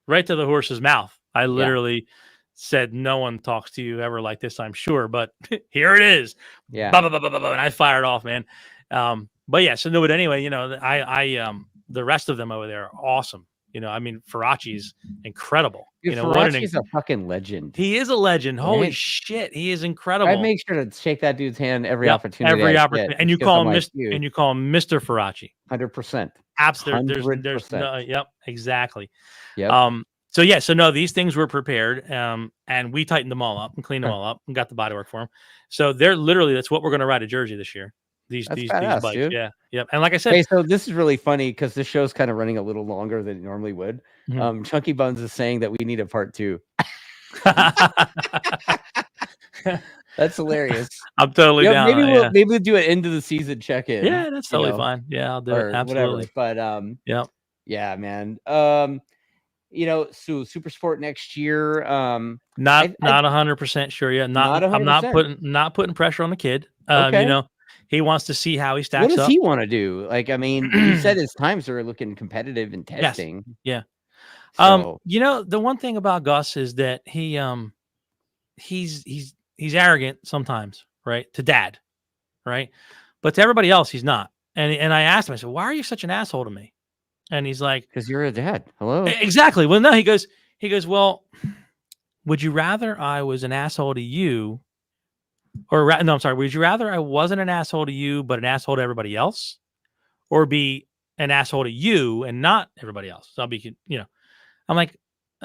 the horse's mouth. I literally said, no one talks to you ever like this, I'm sure, but here it is. Yeah. Blah, blah, blah, blah, blah, and I fired off, man. But yeah, so no, but anyway, you know, I the rest of them over there are awesome. You know, I mean, Faraci's incredible. Dude, you know, Faraci's a fucking legend. He is a legend. Holy shit, he is incredible. I make sure to shake that dude's hand every opportunity. And you call him Mr. Faraci. 100%. Absolutely. There's no, exactly. Yep. So no, these things were prepared, and we tightened them all up and cleaned them all up and got the bodywork for them. So that's what we're going to ride at Jersey this year. These bikes, dude. Yeah, yep. And like I said, hey, so this is really funny because this show's kind of running a little longer than it normally would. Mm-hmm. Chunky Buns is saying that we need a part 2. That's hilarious. I'm totally down. Maybe we'll do an end of the season check-in. Yeah, that's totally fine. Yeah, I'll do it. Absolutely. Whatever. But yeah, man. You know, so Super Sport next year. Not 100% sure yet. I'm not putting pressure on the kid. Okay. You know, he wants to see how he stacks up. What does he want to do? Like, I mean, you said his times are looking competitive in testing. Yes. Yeah. So, you know, the one thing about Gus is that he's arrogant sometimes, right? To dad, right? But to everybody else, he's not. And I asked him, I said, why are you such an asshole to me? And he's like, because you're a dad. Hello. Exactly. Well, no, he goes, well, would you rather I was an asshole to you? No, I'm sorry. Would you rather I wasn't an asshole to you, but an asshole to everybody else, or be an asshole to you and not everybody else? So I'll be, you know, I'm like,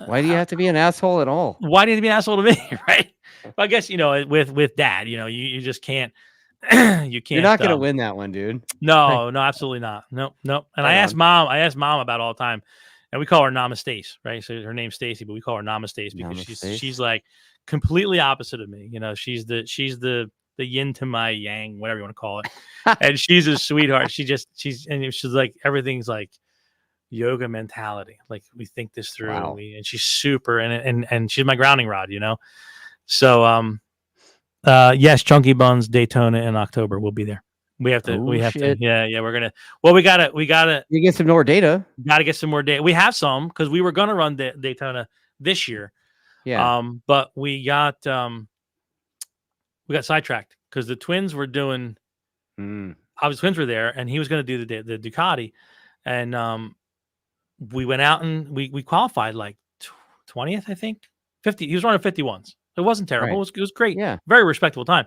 why do you have to be an asshole at all? Why do you have to be an asshole to me? Right. Well, I guess, you know, with dad, you know, you just can't, you can't. You're not going to win that one, dude. No, absolutely not. Nope. And I ask mom about it all the time. and we call her Namaste, right? So her name's Stacy, but we call her Namaste because she's like completely opposite of me. You know, she's the yin to my yang, whatever you want to call it. And she's a sweetheart. She's like, everything's like yoga mentality. Like, we think this through. Wow. And she's super, and she's my grounding rod, you know? So, yes, Chunky Buns Daytona in October. We'll be there. We have to. Yeah. We're gonna. Well, we gotta. You get some more data. Got to get some more data. We have some because we were gonna run Daytona this year. Yeah. But we got sidetracked because the twins were doing. Obviously, twins were there, and he was gonna do the Ducati, and we went out and we qualified like 20th, I think. 50. He was running 51s. It wasn't terrible. Right. It was great. Yeah. Very respectable time.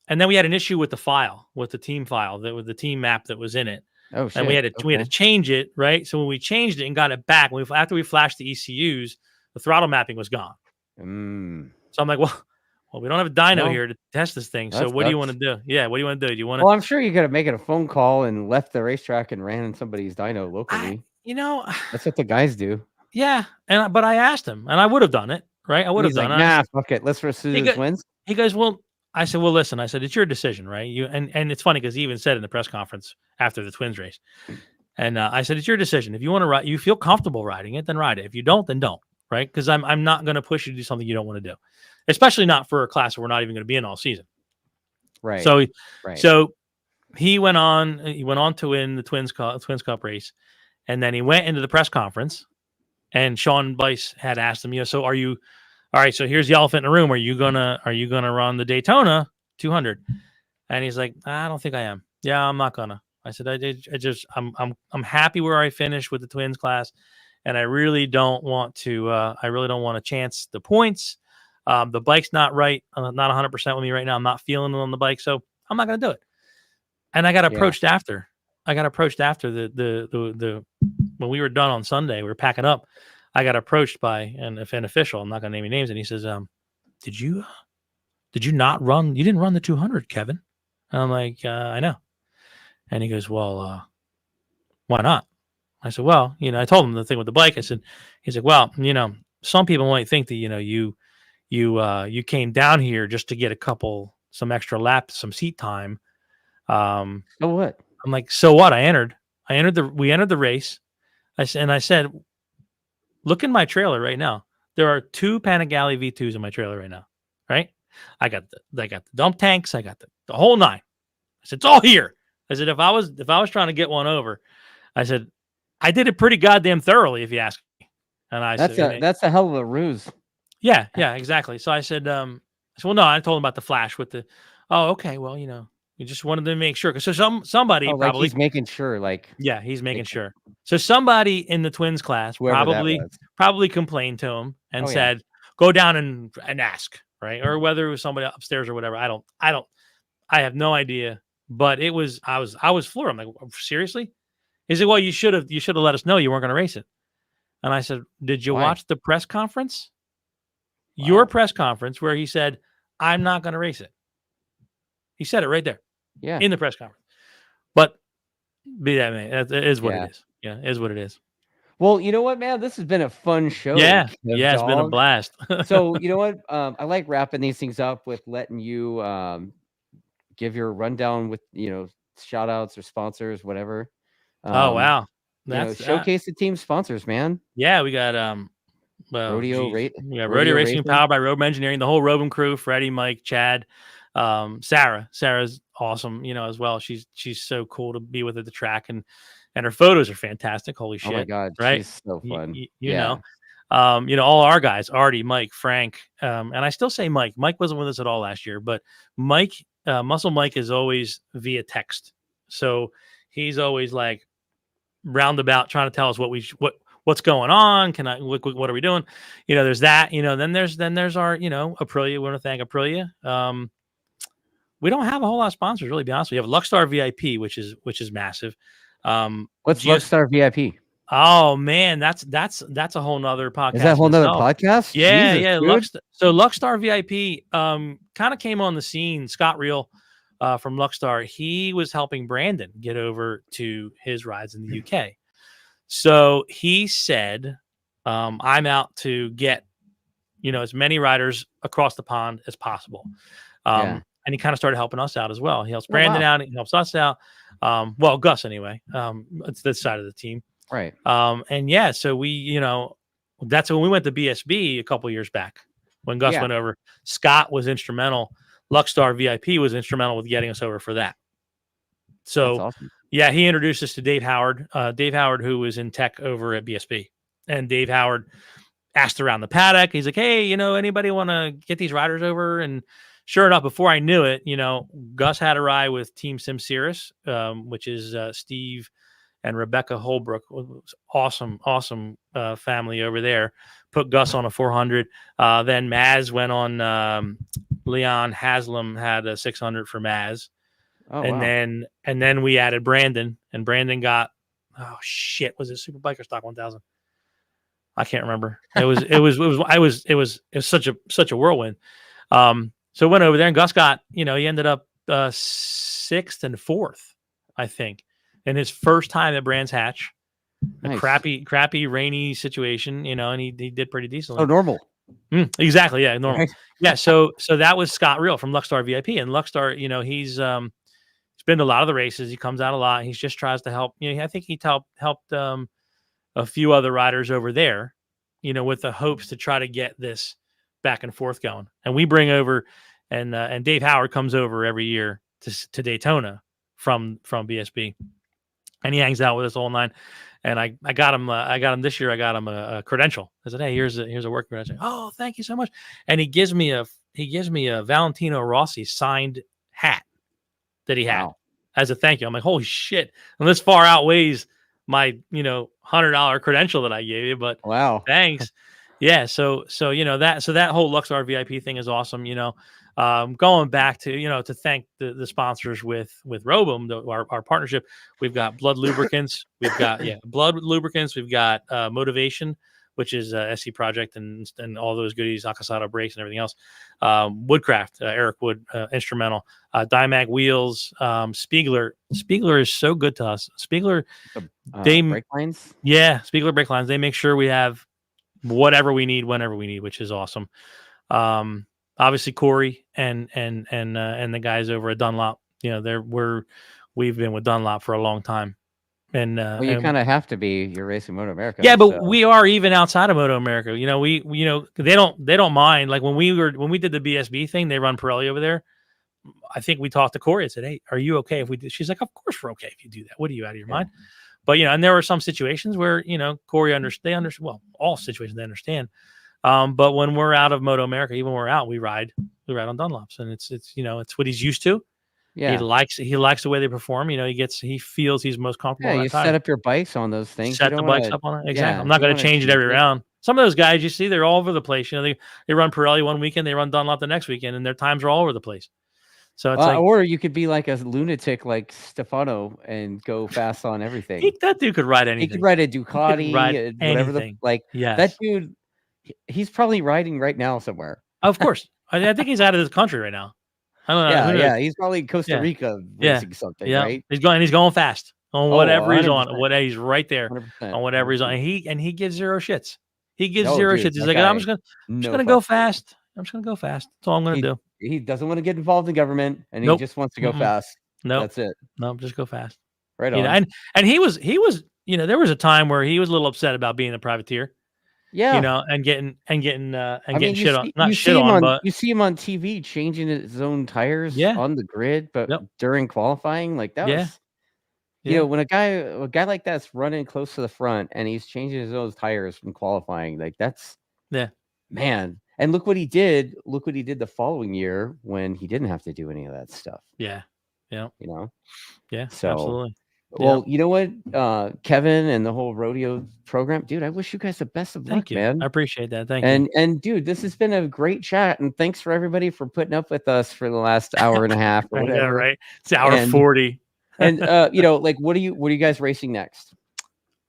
And then we had an issue with the file, with the team file, with the team map that was in it. Oh shit. And we had to change it, right? So when we changed it and got it back, after we flashed the ECUs, the throttle mapping was gone. So I'm like, well, we don't have a dyno here to test this thing. So what do you want to do? Yeah, what do you want to do? Do you want to? Well, I'm sure you could have made a phone call and left the racetrack and ran in somebody's dyno locally. That's what the guys do. Yeah, but I asked him, and I would have done it, right? I would have done it. Nah, fuck it. Let's pursue the twins. He goes, well. I said, well, listen, it's your decision, right? And it's funny because he even said in the press conference after the twins race, and I said, it's your decision. If you want to ride, you feel comfortable riding it, then ride it. If you don't, then don't, right? Because I'm not going to push you to do something you don't want to do, especially not for a class where we're not even going to be in all season. Right. So he went on to win the Twins Cup race, and then he went into the press conference, and Sean Bice had asked him, so are you? All right, so here's the elephant in the room. Are you gonna run the Daytona 200? And he's like, I don't think I am. Yeah, I'm not gonna. I said, I'm happy where I finished with the twins class, and I really don't want to chance the points. The bike's not right, not 100% with me right now. I'm not feeling it on the bike, so I'm not gonna do it. And I got approached after. I got approached after the when we were done on Sunday. We were packing up. I got approached by an official. I'm not going to name any names. And he says, did you not run? You didn't run the 200, Kevin. And I'm like, I know. And he goes, well, why not? I said, well, I told him the thing with the bike. He's like, well, some people might think that, you came down here just to get some extra laps, some seat time. So what? I'm like, so what? We entered the race. I said, look in my trailer right now. There are 2 Panigale V2s in my trailer right now, right? I got the dump tanks. I got the whole 9. I said, it's all here. I said, if I was trying to get one over, I said, I did it pretty goddamn thoroughly, if you ask me. And that's a hell of a ruse. Yeah, exactly. So I said, well, no, I told him about the flash with the, oh, okay, well, we just wanted to make sure. So somebody probably he's making sure, he's making sure. So somebody in the twins class probably complained to him and said, go down and ask, right? Or whether it was somebody upstairs or whatever. I have no idea. But I was floored. I'm like, seriously? He said, well, you should have let us know you weren't going to race it. And I said, did you watch the press conference? Wow. Your press conference where he said, I'm not going to race it. He said it right there. Yeah. In the press conference. But be that man, it is what it is. Yeah, it is what it is. Well, you know what, man? This has been a fun show. Yeah, it's been a blast. So, you know what? I like wrapping these things up with letting you give your rundown with, shout outs or sponsors, whatever. Oh, wow. Showcase the team sponsors, man. Yeah, we got Rodio Racing, powered by Robum Engineering, the whole Robum crew, Freddie, Mike, Chad, Sarah's awesome, as well. She's so cool to be with at the track, and her photos are fantastic. Holy shit. Oh my God. Right. She's so fun. You know, all our guys, Artie, Mike, Frank, and I still say Mike. Mike wasn't with us at all last year, but Mike, Muscle Mike is always via text. So he's always like roundabout trying to tell us what's going on. What are we doing? There's that, then there's our, Aprilia. We want to thank Aprilia. We don't have a whole lot of sponsors, really, to be honest with you. We have Luckstar VIP, which is massive. What's Luckstar VIP? Oh man, that's a whole nother podcast. Is that a whole nother podcast? Yeah, Jesus, yeah. So Luckstar VIP kind of came on the scene. Scott Reel from Luckstar, he was helping Brandon get over to his rides in the UK. So he said, I'm out to get, as many riders across the pond as possible. And he kind of started helping us out as well. He helps Brandon out. He helps us out. Well, Gus anyway. It's this side of the team. Right. And so we, that's when we went to BSB a couple years back when Gus went over. Scott was instrumental. Luckstar VIP was instrumental with getting us over for that. So, that's awesome. He introduced us to Dave Howard. Dave Howard, who was in tech over at BSB. And Dave Howard asked around the paddock. He's like, hey, anybody want to get these riders over? And sure enough, before I knew it, Gus had a ride with Team Simceris, which is Steve and Rebecca Holbrook. Awesome family over there. Put Gus on a 400. Then Maz went on. Leon Haslam had a 600 for Maz. And then we added Brandon, and Brandon got, was it Superbike or Stock 1000? I can't remember. It was such a whirlwind. So went over there, and Gus got, he ended up 6th and 4th, I think, in his first time at Brands Hatch. Nice. A crappy rainy situation, and he did pretty decently. Oh, normal. Exactly, yeah, normal. Right. Yeah, so that was Scott Reel from Luckstar VIP, and Luckstar, he's been to a lot of the races. He comes out a lot. He just tries to help. I think he helped a few other riders over there, with the hopes to try to get this back and forth going. And we bring over, and Dave Howard comes over every year to Daytona from BSB, and he hangs out with us all night. And I got him this year. I got him a credential. I said, hey, here's a work credential. Oh, thank you so much. And he gives me a Valentino Rossi signed hat that he had as a thank you. I'm like, holy shit. And this far outweighs my, $100 credential that I gave you, but thanks. Yeah. So that whole Luckstar VIP thing is awesome. Going back to, to thank the sponsors with Robum, our partnership. We've got Blood Lubricants. We've got, Blood Lubricants. We've got Motivation, which is SC Project and all those goodies, Akasado brakes and everything else. Woodcraft, Eric Wood, instrumental. Dimag Wheels, Spiegler. Spiegler is so good to us. Spiegler, brake lines. Yeah, Spiegler brake lines. They make sure we have whatever we need, whenever we need, which is awesome. Obviously Corey and the guys over at Dunlop. We've been with Dunlop for a long time. And you kind of have to be. You're racing MotoAmerica. Yeah, but we are even outside of MotoAmerica. They don't mind. Like when we did the BSB thing, they run Pirelli over there. I think we talked to Corey and said, "Hey, are you okay if we do?" She's like, "Of course we're okay if you do that. What are you out of your mind?" But and there were some situations where Corey understand. Well, all situations they understand. But when we're out of MotoAmerica, even when we're out, we ride on Dunlops, and it's what he's used to. Yeah, he likes the way they perform. He feels he's most comfortable. Yeah, you set up your bikes on those things. Set the bikes up on it. Exactly. I'm not going to change it every round. Some of those guys you see, they're all over the place. They run Pirelli one weekend, they run Dunlop the next weekend, and their times are all over the place. So it's or you could be like a lunatic like Stefano and go fast on everything. That dude could ride anything. He could ride a Ducati, whatever that dude. He's probably riding right now somewhere. Of course, I think he's out of this country right now. I don't know. Yeah, he's probably in Costa Rica racing something, right? He's going fast on whatever he's on. He's right there 100%. On whatever he's on. And he gives zero shits. He gives zero shits. He's like, I'm just gonna go fast. I'm just gonna go fast. That's all I'm gonna do. He doesn't want to get involved in government, and he just wants to go fast. That's it. No, just go fast. Right on. And he was there was a time where he was a little upset about being a privateer. Yeah, and getting shit on. Not shit on, but you see him on TV changing his own tires on the grid, but during qualifying, like that was. When a guy like that's running close to the front and he's changing his own tires from qualifying, like that's man. And look what he did. Look what he did the following year when he didn't have to do any of that stuff. Yeah. So absolutely. Well, you know what, Kevin and the whole rodeo program, dude, I wish you guys the best of luck, man. I appreciate that. Thank you. And dude, this has been a great chat, and thanks for everybody for putting up with us for the last hour and a half. Or whatever. Yeah, right. It's hour 40. And like, what are you guys racing next?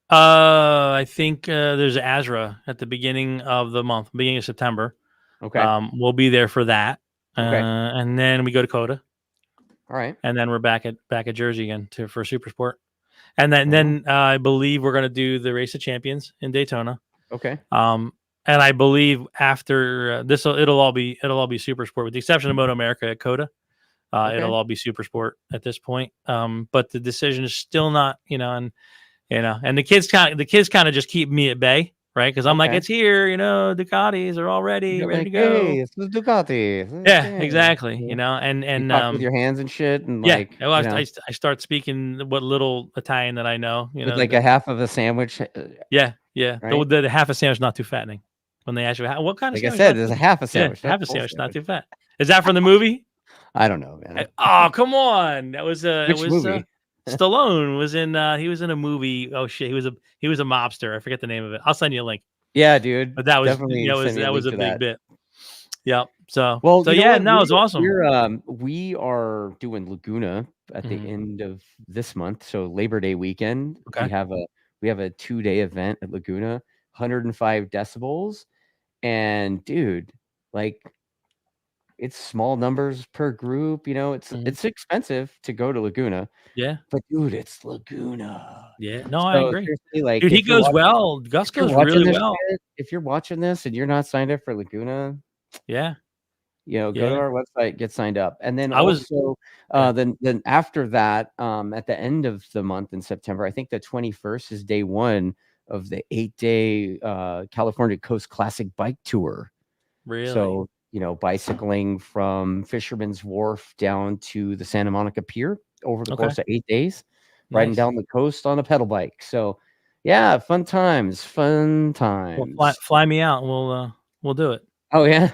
I think there's Azra at the beginning of the month, beginning of September. Okay. We'll be there for that. Okay. And then we go to Coda. All right. And then we're back at Jersey again for Super Sport. And then I believe we're going to do the Race of Champions in Daytona. Okay. And I believe after this, it'll all be super sport, with the exception of MotoAmerica at Coda. It'll all be super sport at this point. But the decision is still not, and the kids kind of just keep me at bay, right? Because I'm like, it's here, Ducatis are all ready to go. Hey, it's the Ducati. Yeah, exactly. And you talk with your hands and shit, and like, I start speaking what little Italian that I know. With like a half of a sandwich. Yeah. Right? The half a sandwich not too fattening. When they ask you what kind of sandwich, I said, there's a half a sandwich. Half a sandwich, not too fat. Is that from the movie? I don't know, man. Oh, come on! That was movie? Stallone was in. He was in a movie. Oh shit, he was a mobster. I forget the name of it. I'll send you a link. Yeah, dude. But that was definitely that was a big bit. Yep. So well, it's awesome. We are doing Laguna at the end of this month, so Labor Day weekend. Okay. We have a 2-day event at Laguna, 105 decibels, and dude, like, it's small numbers per group. It's expensive to go to Laguna. Yeah. But dude, it's Laguna. Yeah. No, I agree. Like, dude, he goes well. Gus goes really well. If you're watching this and you're not signed up for Laguna, yeah. Go to our website, get signed up. And then then after that, at the end of the month in September, I think the 21st is day 1 of the 8-day California Coast Classic Bike Tour. Really? So, bicycling from Fisherman's Wharf down to the Santa Monica Pier over the course of 8 days, riding down the coast on a pedal bike. So, yeah, fun times. Well, fly me out, and we'll do it. Oh yeah,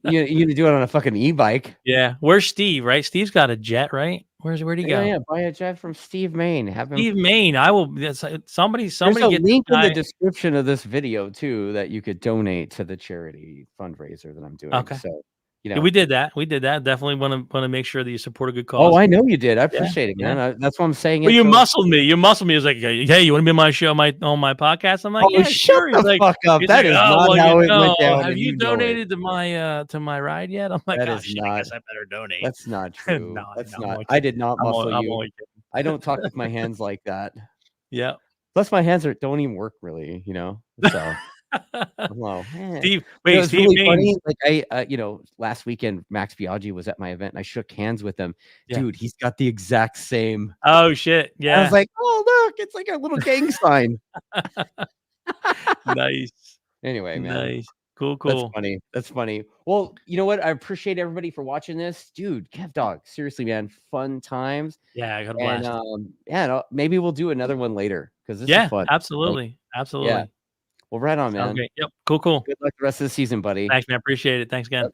you do it on a fucking e-bike. Yeah, where's Steve? Right, Steve's got a jet, right? Where'd he go? Yeah, buy a jet from Steve Main. Steve Main. I will. Somebody. There's a link in the description of this video too that you could donate to the charity fundraiser that I'm doing. Okay. So, we did that. Definitely want to make sure that you support a good cause. Oh, I know you did. I appreciate it, man. That's what I'm saying. Well, you muscled me. You muscled me. It was like, hey, you want to be on my show, on my podcast? I'm like, yeah, sure. Shut the fuck up. That is not how it went down. Have you donated to my ride yet? I'm like, I guess I better donate. That's not true. No, that's not. I did not muscle you. I don't talk with my hands like that. Yeah. Plus, my hands don't even work really. So. Hello, Steve. Wait, it was Steve really funny. Like last weekend Max Biaggi was at my event and I shook hands with him. Yeah. Dude, he's got the exact same. Oh shit! Yeah, I was like, oh look, it's like a little gang sign. Nice. Anyway, man. Nice. Cool. That's funny. Well, you know what? I appreciate everybody for watching this, dude. Kevdawg, seriously, man, fun times. Yeah, I got a blast. And maybe we'll do another one later because this is fun. Absolutely. Yeah. Well, right on, man. Okay. Yep. Cool. Good luck the rest of the season, buddy. Thanks, man. Appreciate it. Thanks again. Yep.